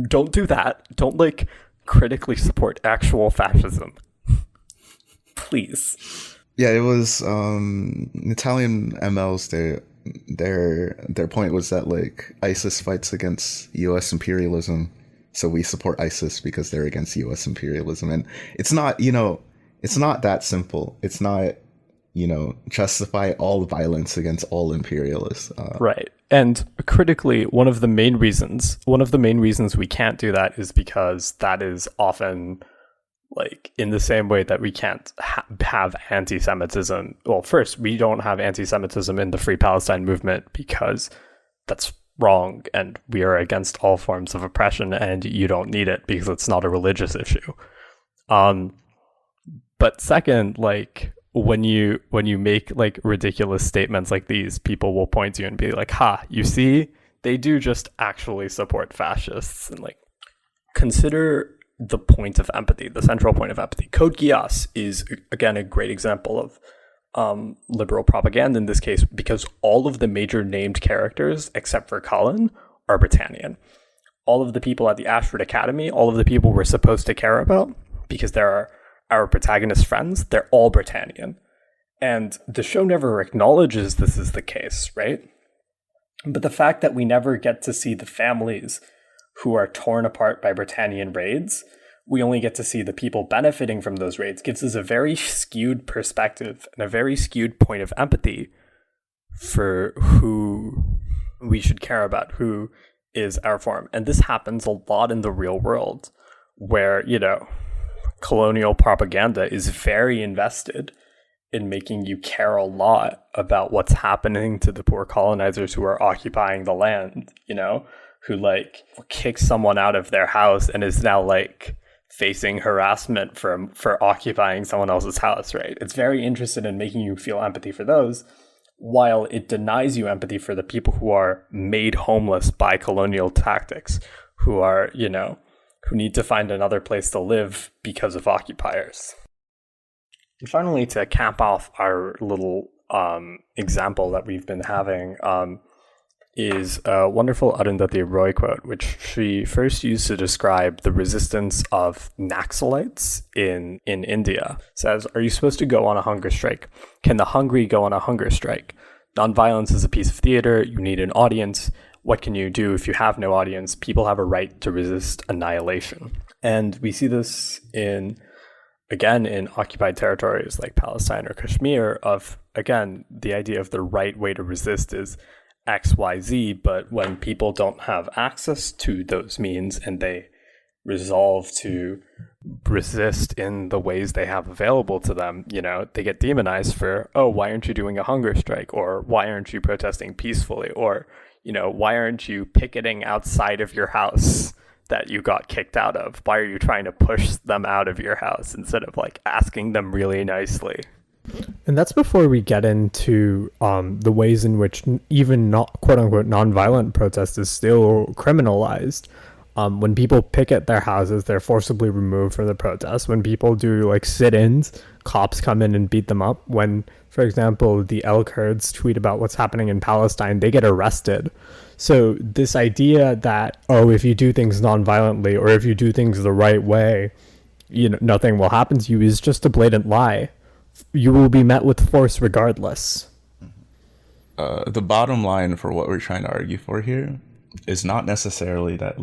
don't do that. Don't critically support actual fascism. Please. Yeah, it was Italian MLs. Their point was that ISIS fights against U.S. imperialism, so we support ISIS because they're against U.S. imperialism. And it's not, it's not that simple. It's not, justify all violence against all imperialists. Right. And critically, one of the main reasons we can't do that is because that is often in the same way that we can't have anti-Semitism. Well, first, we don't have anti-Semitism in the Free Palestine movement because that's wrong and we are against all forms of oppression and you don't need it because it's not a religious issue. But second, when you make ridiculous statements like these, people will point to you and be ha, you see, they do just actually support fascists. And consider the point of empathy, the central point of empathy. Code Geass is, again, a great example of liberal propaganda in this case, because all of the major named characters, except for Colin, are Britannian. All of the people at the Ashford Academy, all of the people we're supposed to care about, because there are our protagonist friends, they're all Britannian. And the show never acknowledges this is the case, right? But the fact that we never get to see the families who are torn apart by Britannian raids, we only get to see the people benefiting from those raids, gives us a very skewed perspective and a very skewed point of empathy for who we should care about, who is our form. And this happens a lot in the real world, where, colonial propaganda is very invested in making you care a lot about what's happening to the poor colonizers who are occupying the land, who kicks someone out of their house and is now facing harassment for occupying someone else's house, right? It's very interested in making you feel empathy for those, while it denies you empathy for the people who are made homeless by colonial tactics, who are, who need to find another place to live because of occupiers. And finally, to cap off our little example that we've been having, is a wonderful Arundhati Roy quote, which she first used to describe the resistance of Naxalites in India. It says, "Are you supposed to go on a hunger strike? Can the hungry go on a hunger strike? Nonviolence is a piece of theater. You need an audience. What can you do if you have no audience? People have a right to resist annihilation." And we see this again in occupied territories like Palestine or Kashmir, of, again, the idea of the right way to resist is XYZ, but when people don't have access to those means and they resolve to resist in the ways they have available to them, they get demonized for, oh, why aren't you doing a hunger strike? Or why aren't you protesting peacefully? Or, why aren't you picketing outside of your house that you got kicked out of? Why are you trying to push them out of your house instead of asking them really nicely? And that's before we get into the ways in which even not quote unquote nonviolent protest is still criminalized. When people picket their houses, they're forcibly removed from the protest. When people do sit-ins, cops come in and beat them up. When, for example, the El Kurds tweet about what's happening in Palestine, they get arrested. So this idea that, if you do things nonviolently or if you do things the right way, nothing will happen to you, is just a blatant lie. You will be met with force regardless. The bottom line for what we're trying to argue for here is not necessarily that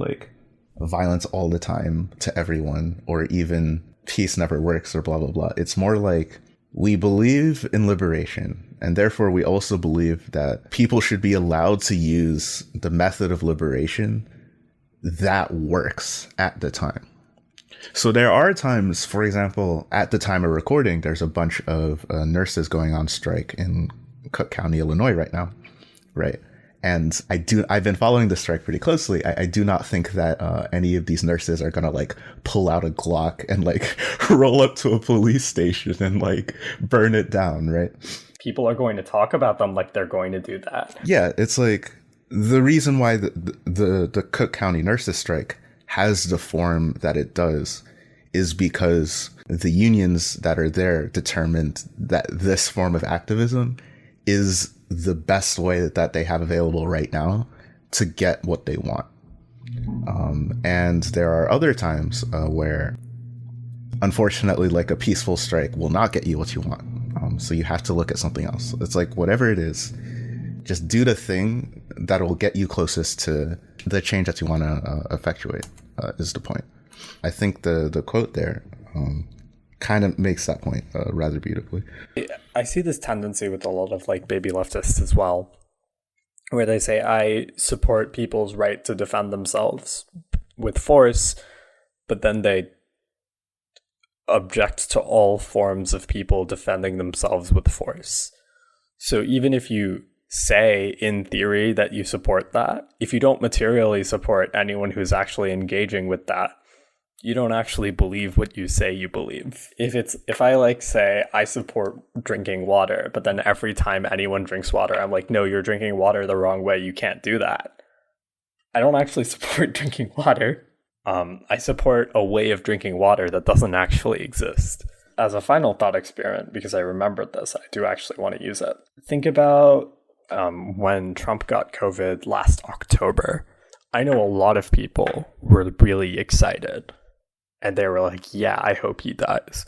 violence all the time to everyone, or even peace never works, or blah blah blah. It's more we believe in liberation, and therefore we also believe that people should be allowed to use the method of liberation that works at the time. So there are times, for example, at the time of recording, there's a bunch of nurses going on strike in Cook County, Illinois right now, right? And I've been following the strike pretty closely. I do not think that any of these nurses are gonna pull out a Glock and roll up to a police station and burn it down, right? People are going to talk about them like they're going to do that. Yeah, it's the reason why the Cook County nurses strike has the form that it does is because the unions that are there determined that this form of activism is the best way that they have available right now to get what they want. And there are other times where, unfortunately, a peaceful strike will not get you what you want. So you have to look at something else. It's whatever it is, just do the thing that will get you closest to the change that you want to effectuate, is the point. I think the quote there kind of makes that point rather beautifully. I see this tendency with a lot of baby leftists as well, where they say, I support people's right to defend themselves with force, but then they object to all forms of people defending themselves with force. So even if you say in theory that you support that, if you don't materially support anyone who's actually engaging with that, you don't actually believe what you say you believe. If I say I support drinking water, but then every time anyone drinks water, I'm no, you're drinking water the wrong way, you can't do that. I don't actually support drinking water. I support a way of drinking water that doesn't actually exist. As a final thought experiment, because I remembered this, I do actually want to use it. Think about when Trump got COVID last October. I know a lot of people were really excited And they were like, yeah, I hope he dies.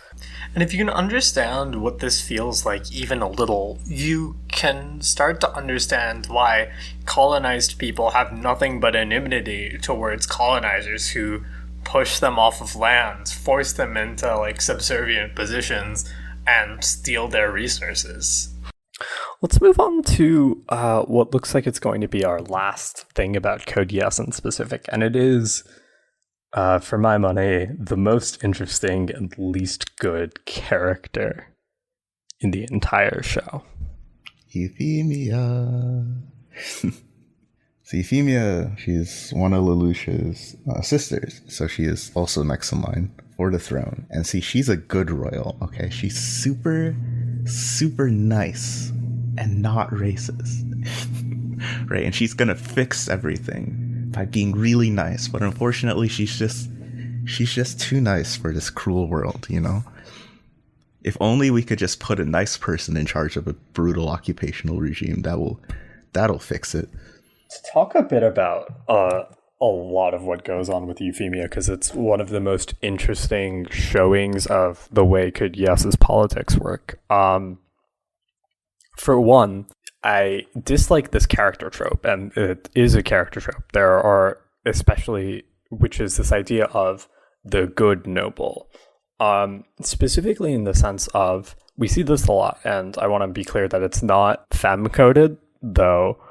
And if you can understand what this feels like even a little, you can start to understand why colonized people have nothing but enmity towards colonizers who push them off of land, force them into like subservient positions, and steal their resources. Let's move on to what looks like it's going to be our last thing about Code Geass in specific, and it is, for my money, the most interesting and least good character in the entire show. Euphemia. So Euphemia, she's one of Lelouch's sisters, so she is also next in line for the throne. And see, she's a good royal, okay? She's super, super nice and not racist, right? And she's gonna fix everything by being really nice, but unfortunately she's just too nice for this cruel world, you know? If only we could just put a nice person in charge of a brutal occupational regime, that'll fix it. To talk a bit about a lot of what goes on with Euphemia, because it's one of the most interesting showings of the way Code Geass's politics work. For one, I dislike this character trope, and it is a character trope. There are, especially, which is this idea of the good noble. Specifically in the sense of, we see this a lot, and I want to be clear that it's not femme-coded, though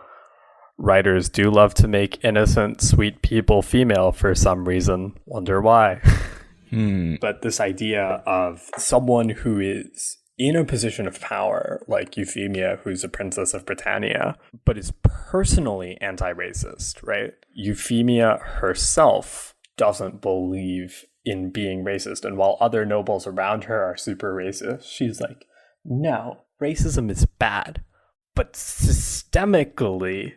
writers do love to make innocent, sweet people female for some reason. Wonder why. But this idea of someone who is in a position of power, like Euphemia, who's a princess of Britannia, but is personally anti-racist, right? Euphemia herself doesn't believe in being racist, and while other nobles around her are super racist, she's like, no, racism is bad. But systemically,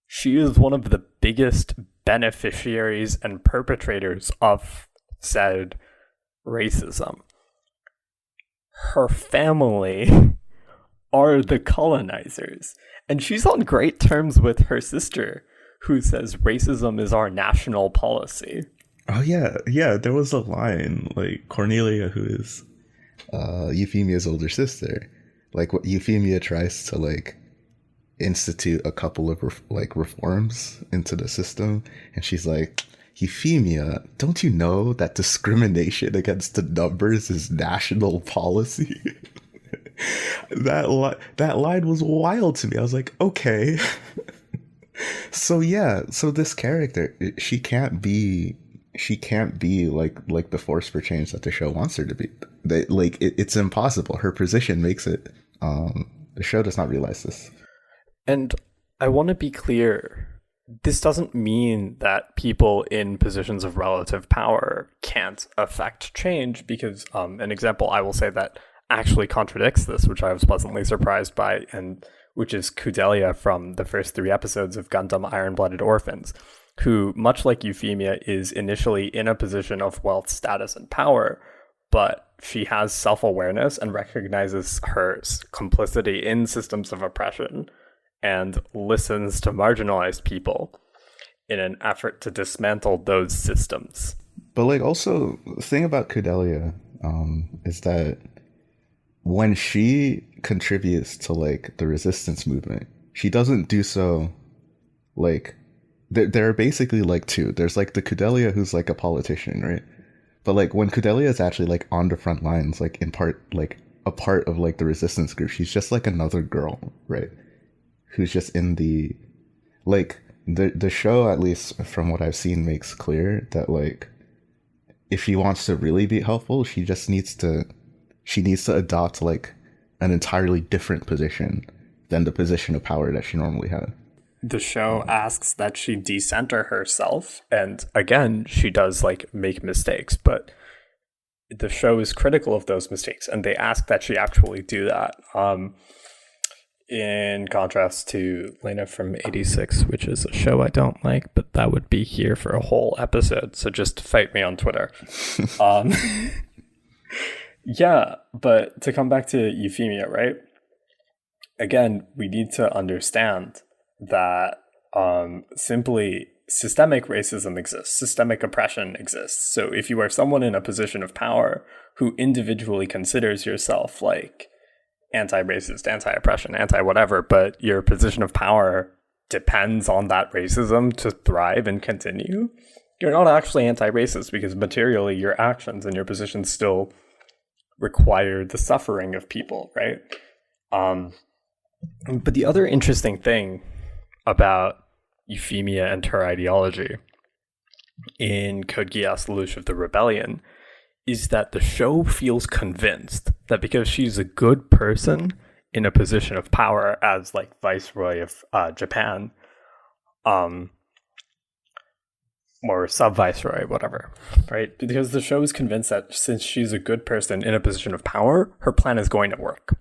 she is one of the biggest beneficiaries and perpetrators of said racism. Her family are the colonizers, and she's on great terms with her sister, who says racism is our national policy. Oh yeah, there was a line, like Cornelia, who is Euphemia's older sister, like what Euphemia tries to like institute a couple of reforms into the system, and she's like, Euphemia, don't you know that discrimination against the numbers is national policy? That line was wild to me. I was like, okay. So this character, she can't be like the force for change that the show wants her to be. It's impossible. Her position makes it. The show does not realize this. And I want to be clear, this doesn't mean that people in positions of relative power can't affect change, because an example I will say that actually contradicts this, which I was pleasantly surprised by, and which is Kudelia from the first 3 episodes of Gundam Iron-Blooded Orphans, who, much like Euphemia, is initially in a position of wealth, status, and power, but she has self-awareness and recognizes her complicity in systems of oppression and listens to marginalized people in an effort to dismantle those systems. But like, also, the thing about Kudelia is that when she contributes to like the resistance movement, she doesn't do so like, there are basically like two. There's like the Kudelia who's like a politician, right? But like when Kudelia is actually like on the front lines, like in part, like a part of like the resistance group, she's just like another girl, right? Who's just in the, like, the show, at least from what I've seen, makes clear that like, if she wants to really be helpful, she needs to adopt like an entirely different position than the position of power that she normally had. The show asks that she decenter herself, and again, she does like make mistakes, but the show is critical of those mistakes, and they ask that she actually do that. In contrast to Lena from 86, which is a show I don't like, but that would be here for a whole episode, so just fight me on Twitter. Yeah, but to come back to Euphemia, right? Again, we need to understand that simply systemic racism exists, systemic oppression exists. So if you are someone in a position of power who individually considers yourself like anti-racist, anti-oppression, anti-whatever, but your position of power depends on that racism to thrive and continue, you're not actually anti-racist, because materially your actions and your position still require the suffering of people, right? But the other interesting thing about Euphemia and her ideology in Code Geass, Lelouch of the Rebellion, is that the show feels convinced that because she's a good person in a position of power as like viceroy of Japan, or sub-viceroy, whatever, right? Because the show is convinced that since she's a good person in a position of power, her plan is going to work,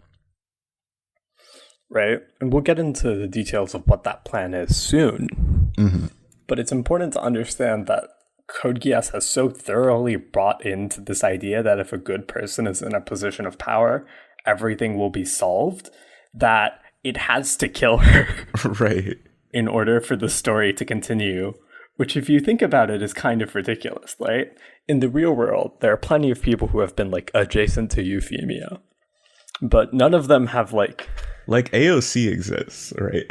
right? And we'll get into the details of what that plan is soon. Mm-hmm. But it's important to understand that Code Geass has so thoroughly brought into this idea that if a good person is in a position of power, everything will be solved, that it has to kill her Right. in order for the story to continue. Which, if you think about it, is kind of ridiculous, right? In the real world, there are plenty of people who have been, like, adjacent to Euphemia. But none of them have, like AOC exists, right?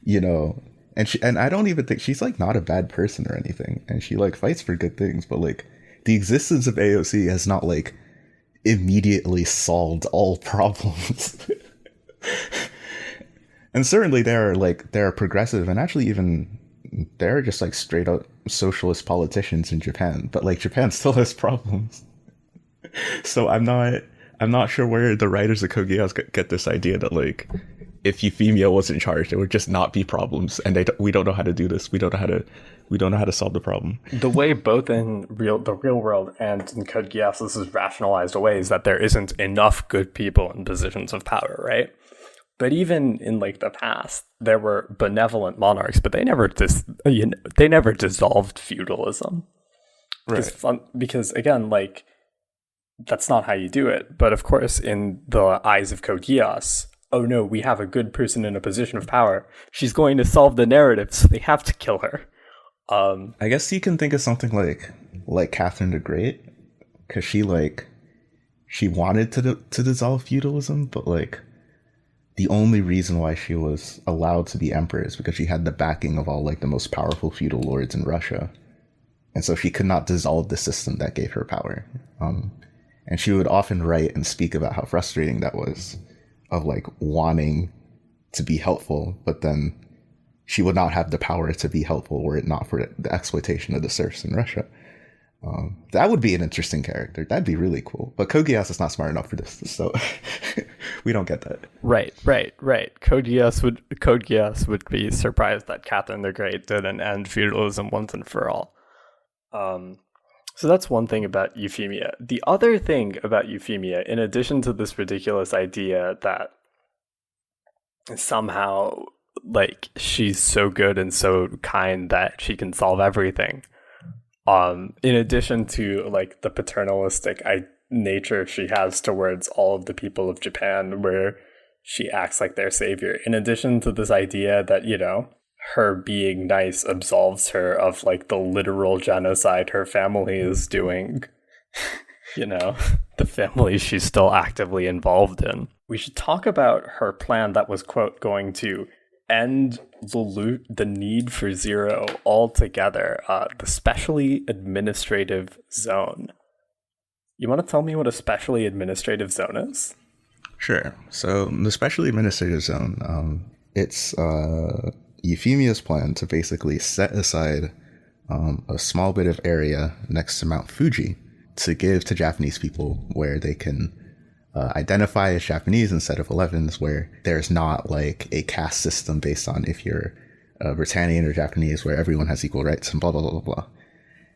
You know, and I don't even think she's, like, not a bad person or anything. And she, like, fights for good things. But, like, the existence of AOC has not, like, immediately solved all problems. And certainly there are progressive and actually even... they're just like straight up socialist politicians in Japan, but like Japan still has problems. So I'm not sure where the writers of Code Geass get this idea that like if Euphemia was in charge, there would just not be problems, and we don't know how to do this. We don't know how to solve the problem. The way both in the real world and in Code Geass this is rationalized away is that there isn't enough good people in positions of power, right? But even in like the past, there were benevolent monarchs, but they never dissolved feudalism, right? Because again, like that's not how you do it. But of course, in the eyes of Code Geass, oh no, we have a good person in a position of power. She's going to solve the narrative, so they have to kill her. I guess you can think of something like Catherine the Great, because she wanted to dissolve feudalism, but like. The only reason why she was allowed to be emperor is because she had the backing of all like the most powerful feudal lords in Russia. And so she could not dissolve the system that gave her power. And she would often write and speak about how frustrating that was, of like wanting to be helpful, but then she would not have the power to be helpful were it not for the exploitation of the serfs in Russia. That would be an interesting character. That'd be really cool. But Code Geass is not smart enough for this, so we don't get that. Right. Code Geass would be surprised that Catherine the Great didn't end feudalism once and for all. So that's one thing about Euphemia. The other thing about Euphemia, in addition to this ridiculous idea that somehow like she's so good and so kind that she can solve everything. In addition to like the paternalistic nature she has towards all of the people of Japan, where she acts like their savior, in addition to this idea that, you know, her being nice absolves her of like the literal genocide her family is doing, you know, the family she's still actively involved in. We should talk about her plan that was, quote, going to end the need for zero altogether, the specially administrative zone. You want to tell me what a specially administrative zone is? Sure. So the specially administrative zone, it's Euphemia's plan to basically set aside a small bit of area next to Mount Fuji to give to Japanese people, where they can identify as Japanese instead of 11s, where there's not like a caste system based on if you're Britannian or Japanese, where everyone has equal rights and blah, blah, blah, blah, blah.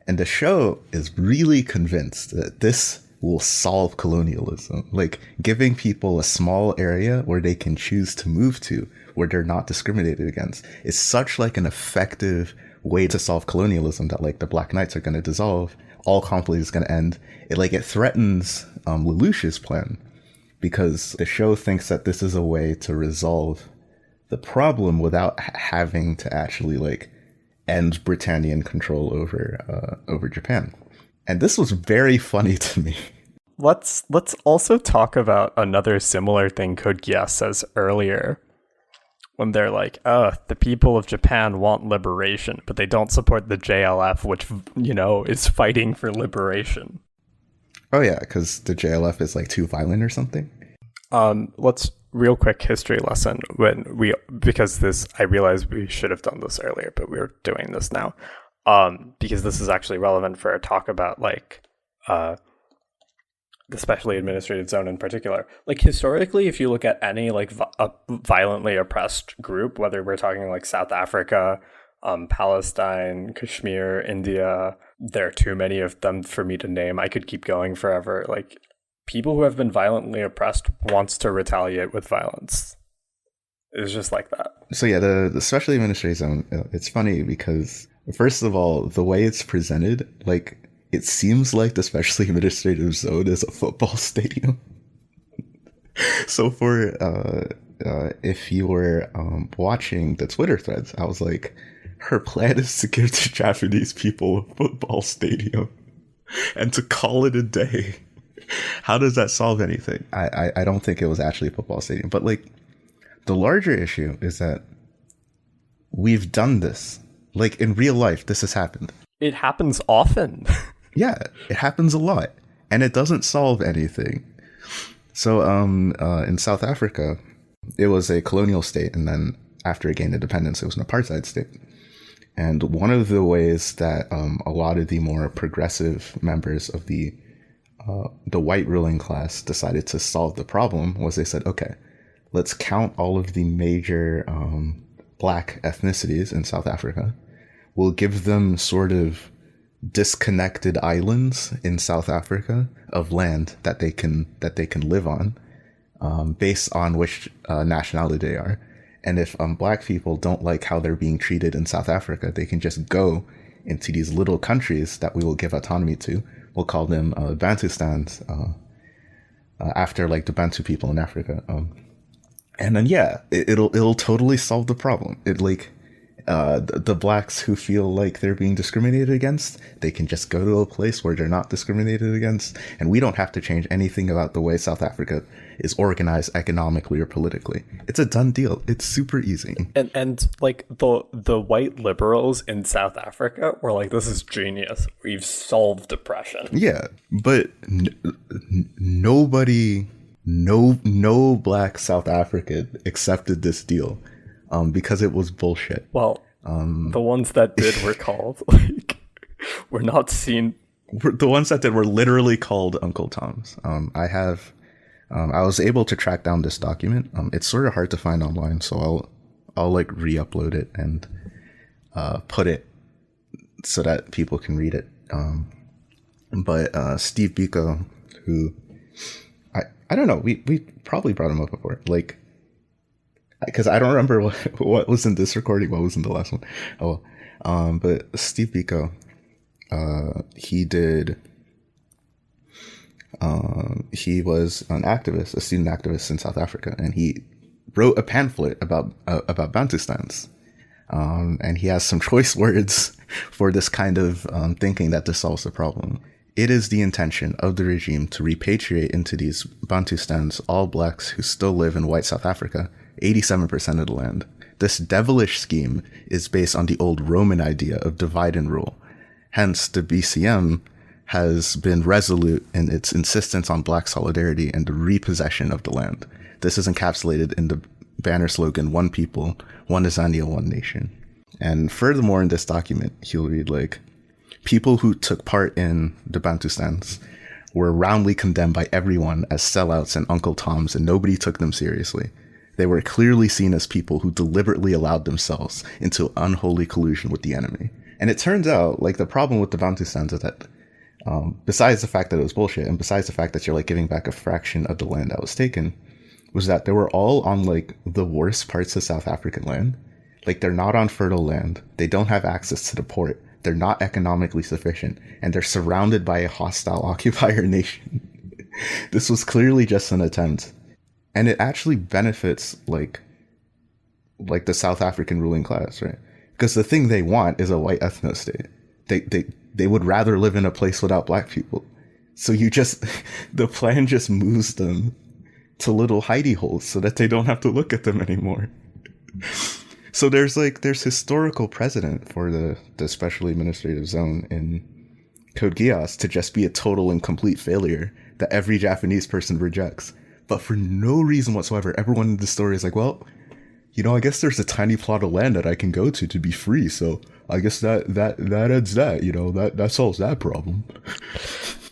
And the show is really convinced that this will solve colonialism, like giving people a small area where they can choose to move to, where they're not discriminated against. It's such like an effective way to solve colonialism that like the Black Knights are going to dissolve, all conflict is going to end. It threatens Lelouch's plan, because the show thinks that this is a way to resolve the problem without having to actually like end Britannian control over Japan. And this was very funny to me. Let's also talk about another similar thing Code Geass says earlier, when they're like, oh, the people of Japan want liberation, but they don't support the JLF, which, is fighting for liberation. Oh yeah, because the JLF is like too violent or something. Let's real quick history lesson because I realized we should have done this earlier, but we're doing this now. Because this is actually relevant for a talk about the specially administrated zone in particular. Like historically, if you look at any violently oppressed group, whether we're talking like South Africa, Palestine, Kashmir, India, there are too many of them for me to name. I could keep going forever. Like people who have been violently oppressed wants to retaliate with violence. It's just like that. So yeah, the specially administrated zone, it's funny because first of all, the way it's presented, like it seems like the specially administrative zone is a football stadium. So for if you were watching the Twitter threads, I was like, her plan is to give the Japanese people a football stadium and to call it a day. How does that solve anything? I don't think it was actually a football stadium, but like the larger issue is that we've done this. Like in real life, this has happened. It happens often. Yeah, it happens a lot, and it doesn't solve anything. So, in South Africa, it was a colonial state, and then after it gained independence, it was an apartheid state. And one of the ways that a lot of the more progressive members of the white ruling class decided to solve the problem was they said, okay, let's count all of the major black ethnicities in South Africa. We'll give them sort of disconnected islands in South Africa of land that they can live on, based on which nationality they are. And if black people don't like how they're being treated in South Africa, they can just go into these little countries that we will give autonomy to. We'll call them Bantustans, after like the Bantu people in Africa. And then it'll totally solve the problem. It like the blacks who feel like they're being discriminated against, they can just go to a place where they're not discriminated against, and we don't have to change anything about the way South Africa is organized economically or politically. It's a done deal. It's super easy. And like the white liberals in South Africa were like, this is genius. We've solved oppression. Yeah, but nobody, no black South African accepted this deal. Because it was bullshit. Well, the ones that did were called, like, were not seen. The ones that did were literally called Uncle Toms. I was able to track down this document. It's sort of hard to find online, so I'll like re-upload it and put it so that people can read it. But Steve Biko, who I don't know, we probably brought him up before, like. Because I don't remember what was in this recording, what was in the last one. But Steve Biko, he was an activist, a student activist in South Africa, and he wrote a pamphlet about Bantustans. And he has some choice words for this kind of thinking that this solves the problem. It is the intention of the regime to repatriate into these Bantustans all blacks who still live in white South Africa, 87% of the land. This devilish scheme is based on the old Roman idea of divide and rule. Hence, the BCM has been resolute in its insistence on black solidarity and the repossession of the land. This is encapsulated in the banner slogan, "One people, one Azania, one nation." And furthermore, in this document, he'll read like, people who took part in the Bantustans were roundly condemned by everyone as sellouts and Uncle Toms, and nobody took them seriously. They were clearly seen as people who deliberately allowed themselves into unholy collusion with the enemy. And it turns out, like, the problem with the Bantustans is that, besides the fact that it was bullshit, and besides the fact that you're, like, giving back a fraction of the land that was taken, was that they were all on, like, the worst parts of South African land. Like, they're not on fertile land. They don't have access to the port. They're not economically sufficient. And they're surrounded by a hostile occupier nation. This was clearly just an attempt. And it actually benefits like the South African ruling class, right? Because the thing they want is a white ethno state. They would rather live in a place without black people. So the plan just moves them to little hidey holes so that they don't have to look at them anymore. So there's historical precedent for the special administrative zone in Code Geass to just be a total and complete failure that every Japanese person rejects. But for no reason whatsoever, everyone in the story is like, well, I guess there's a tiny plot of land that I can go to be free. So I guess that adds that, that solves that problem.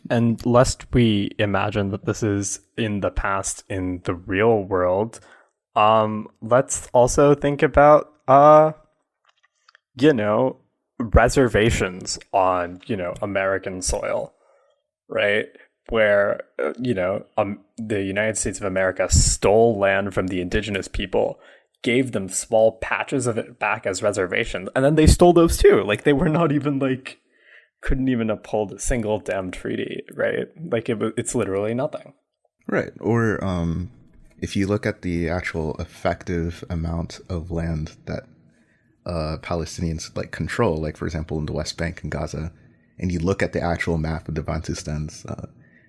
And lest we imagine that this is in the past in the real world, let's also think about, reservations on, American soil, right? Where, the United States of America stole land from the indigenous people, gave them small patches of it back as reservations, and then they stole those too. Like, they were not even, couldn't even uphold a single damn treaty, right? Like, it's literally nothing. Right. Or, if you look at the actual effective amount of land that Palestinians control, for example in the West Bank and Gaza, and you look at the actual map of the Bantustans,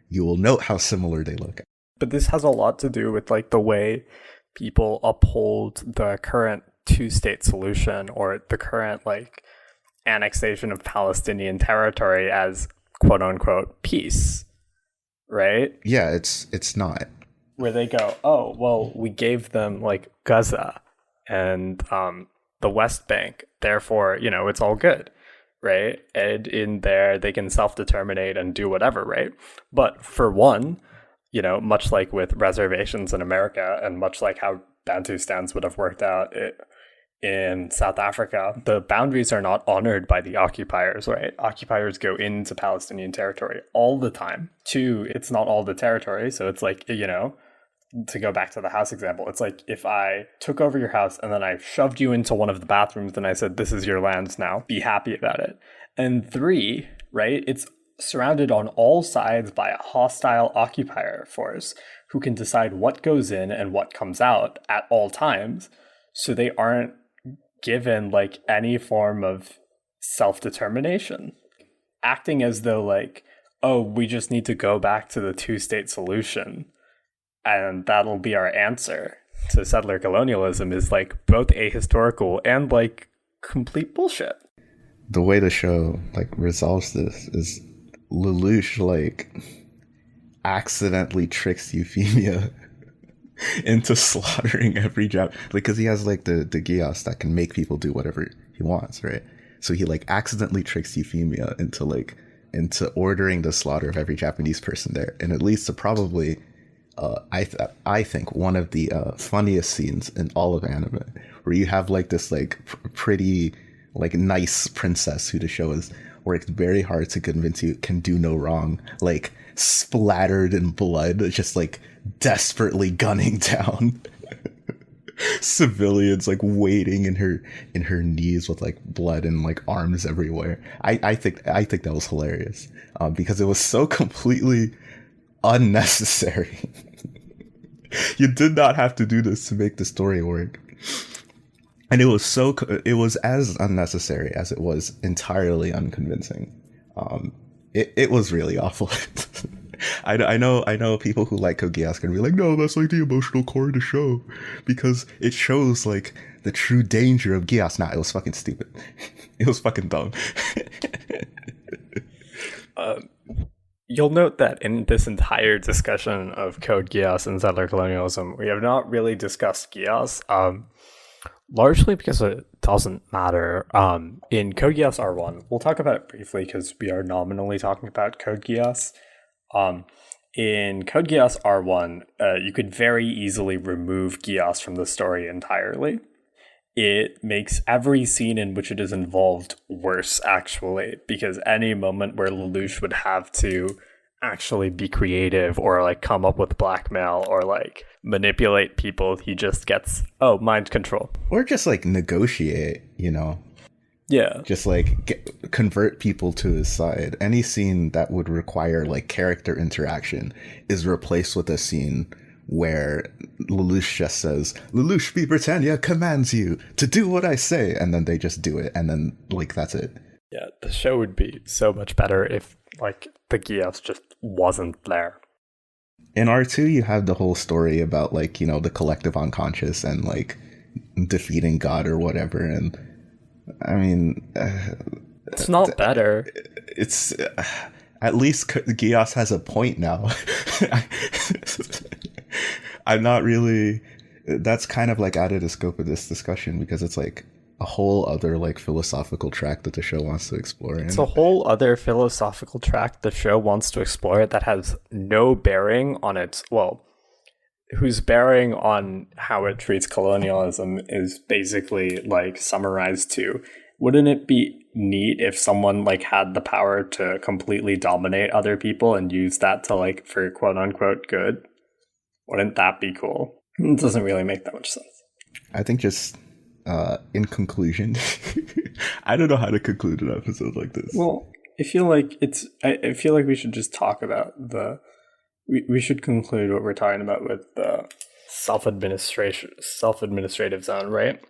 you will note how similar they look. But this has a lot to do with the way people uphold the current two-state solution, or the current annexation of Palestinian territory as quote unquote peace, right? Yeah, it's not. Where they go, oh, well, we gave them Gaza and the West Bank, therefore, it's all good, right? And in there, they can self-determinate and do whatever, right? But for one, much like with reservations in America, and much like how Bantustans would have worked out in South Africa, the boundaries are not honored by the occupiers, right? Occupiers go into Palestinian territory all the time. Two, it's not all the territory, so it's to go back to the house example, it's like if I took over your house and then I shoved you into one of the bathrooms and I said, this is your land now, be happy about it. And three, right, it's surrounded on all sides by a hostile occupier force who can decide what goes in and what comes out at all times. So they aren't given any form of self-determination. Acting as though oh, we just need to go back to the two-state solution and that'll be our answer to settler colonialism is both ahistorical and complete bullshit. The way the show resolves this is Lelouch accidentally tricks Euphemia into slaughtering every Jap, because he has the Geass that can make people do whatever he wants, right? So he accidentally tricks Euphemia into ordering the slaughter of every Japanese person there, and it leads to probably I think one of the funniest scenes in all of anime, where you have this pretty nice princess who the show is worked very hard to convince you can do no wrong, splattered in blood, just desperately gunning down civilians, waiting in her knees with blood and arms everywhere. I think that was hilarious because it was so completely unnecessary. You did not have to do this to make the story work, and it was as unnecessary as it was entirely unconvincing. It was really awful. I know people who like Code Geass can be like, no, that's the emotional core of the show because it shows the true danger of Geass. Nah, it was fucking stupid. It was fucking dumb. You'll note that in this entire discussion of Code Geass and settler colonialism, we have not really discussed Geass, largely because it doesn't matter. In Code Geass R1, we'll talk about it briefly because we are nominally talking about Code Geass. In Code Geass R1, you could very easily remove Geass from the story entirely. It makes every scene in which it is involved worse, actually, because any moment where Lelouch would have to actually be creative or come up with blackmail or manipulate people, he just gets, mind control. Or just negotiate, Yeah. Just convert people to his side. Any scene that would require character interaction is replaced with a scene where Lelouch just says, "Lelouch B. Britannia commands you to do what I say," and then they just do it, and then like that's it. Yeah, the show would be so much better if like the Geass just wasn't there. In R2, you have the whole story about like, you know, the collective unconscious and like defeating God or whatever, and I mean, it's not better. It's at least Geass has a point now. I'm not really. That's kind of like out of the scope of this discussion because it's like a whole other like philosophical track that the show wants to explore. It's a whole other philosophical track the show wants to explore that has no bearing on its, well, whose bearing on how it treats colonialism is basically like summarized to, wouldn't it be neat if someone like had the power to completely dominate other people and use that to like for quote unquote good? Wouldn't that be cool? It doesn't really make that much sense. I think just in conclusion, I don't know how to conclude an episode like this. Well, I feel like we should just talk about we should conclude what we're talking about with the self-administrative zone, right?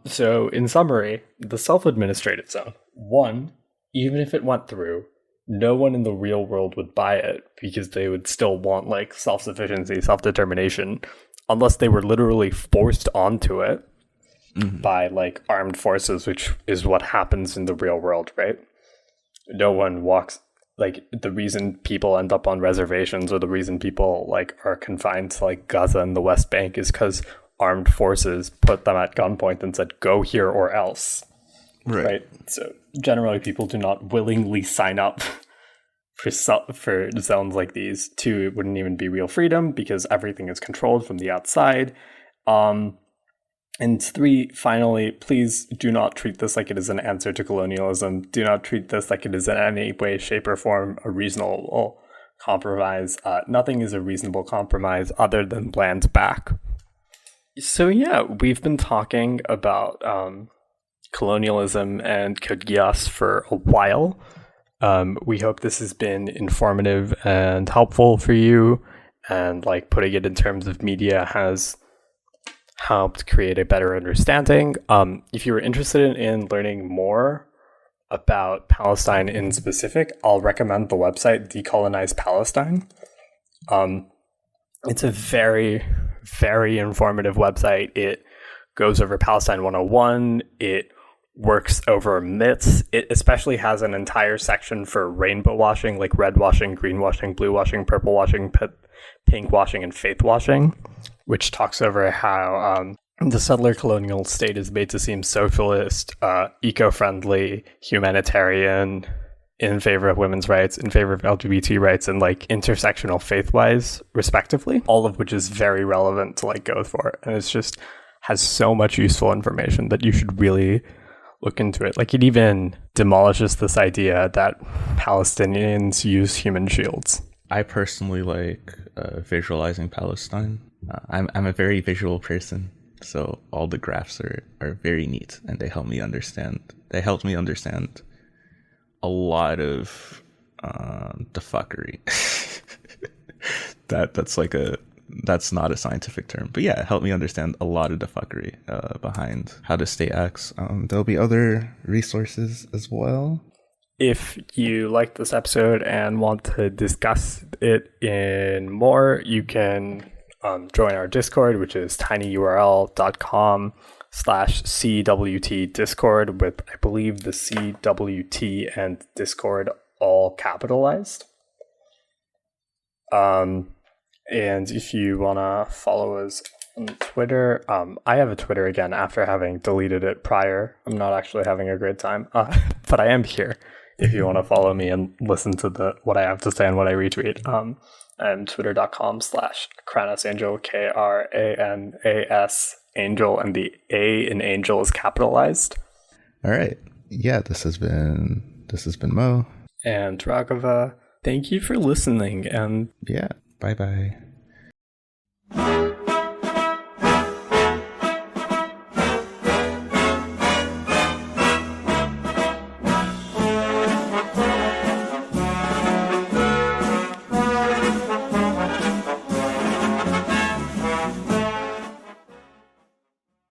So in summary, the self-administrative zone, one, even if it went through, no one in the real world would buy it because they would still want like self-sufficiency, self-determination, unless they were literally forced onto it by like armed forces, which is what happens in the real world, right? No one walks, like the reason people end up on reservations or the reason people like are confined to like Gaza and the West Bank is because armed forces put them at gunpoint and said, go here or else. Right. So generally people do not willingly sign up for zones like these. Two, it wouldn't even be real freedom because everything is controlled from the outside. And three, finally, please do not treat this like it is an answer to colonialism. Do not treat this like it is in any way, shape, or form a reasonable compromise. Nothing is a reasonable compromise other than land back. So yeah, we've been talking about colonialism and Code Geass for a while. We hope this has been informative and helpful for you, and like putting it in terms of media has helped create a better understanding. If you were interested in learning more about Palestine in specific, I'll recommend the website Decolonize Palestine. It's a very, very informative website. It goes over Palestine 101. It works over myths. It especially has an entire section for rainbow washing, like red washing, green washing, blue washing, purple washing, pink washing, and faith washing, which talks over how the settler colonial state is made to seem socialist, eco-friendly, humanitarian, in favor of women's rights, in favor of LGBT rights, and like intersectional faith-wise, respectively, all of which is very relevant to like go for. And it's just has so much useful information that you should really look into it. Like it even demolishes this idea that Palestinians use human shields. I personally like visualizing Palestine. I'm a very visual person, so all the graphs are very neat, and they help me understand. They helped me understand a lot of the fuckery. That's not a scientific term, but yeah, it helped me understand a lot of the fuckery behind how the state acts. There'll be other resources as well. If you like this episode and want to discuss it in more, you can join our Discord, which is tinyurl.com/CWT Discord, with I believe the CWT and Discord all capitalized. And if you want to follow us on Twitter, I have a Twitter again after having deleted it prior. I'm not actually having a great time, but I am here if you want to follow me and listen to what I have to say and what I retweet. I'm twitter.com/KranasAngel, KRANAS Angel, and the A in Angel is capitalized. All right. Yeah, this has been Mo. And Raghava. Thank you for listening, and yeah, bye-bye.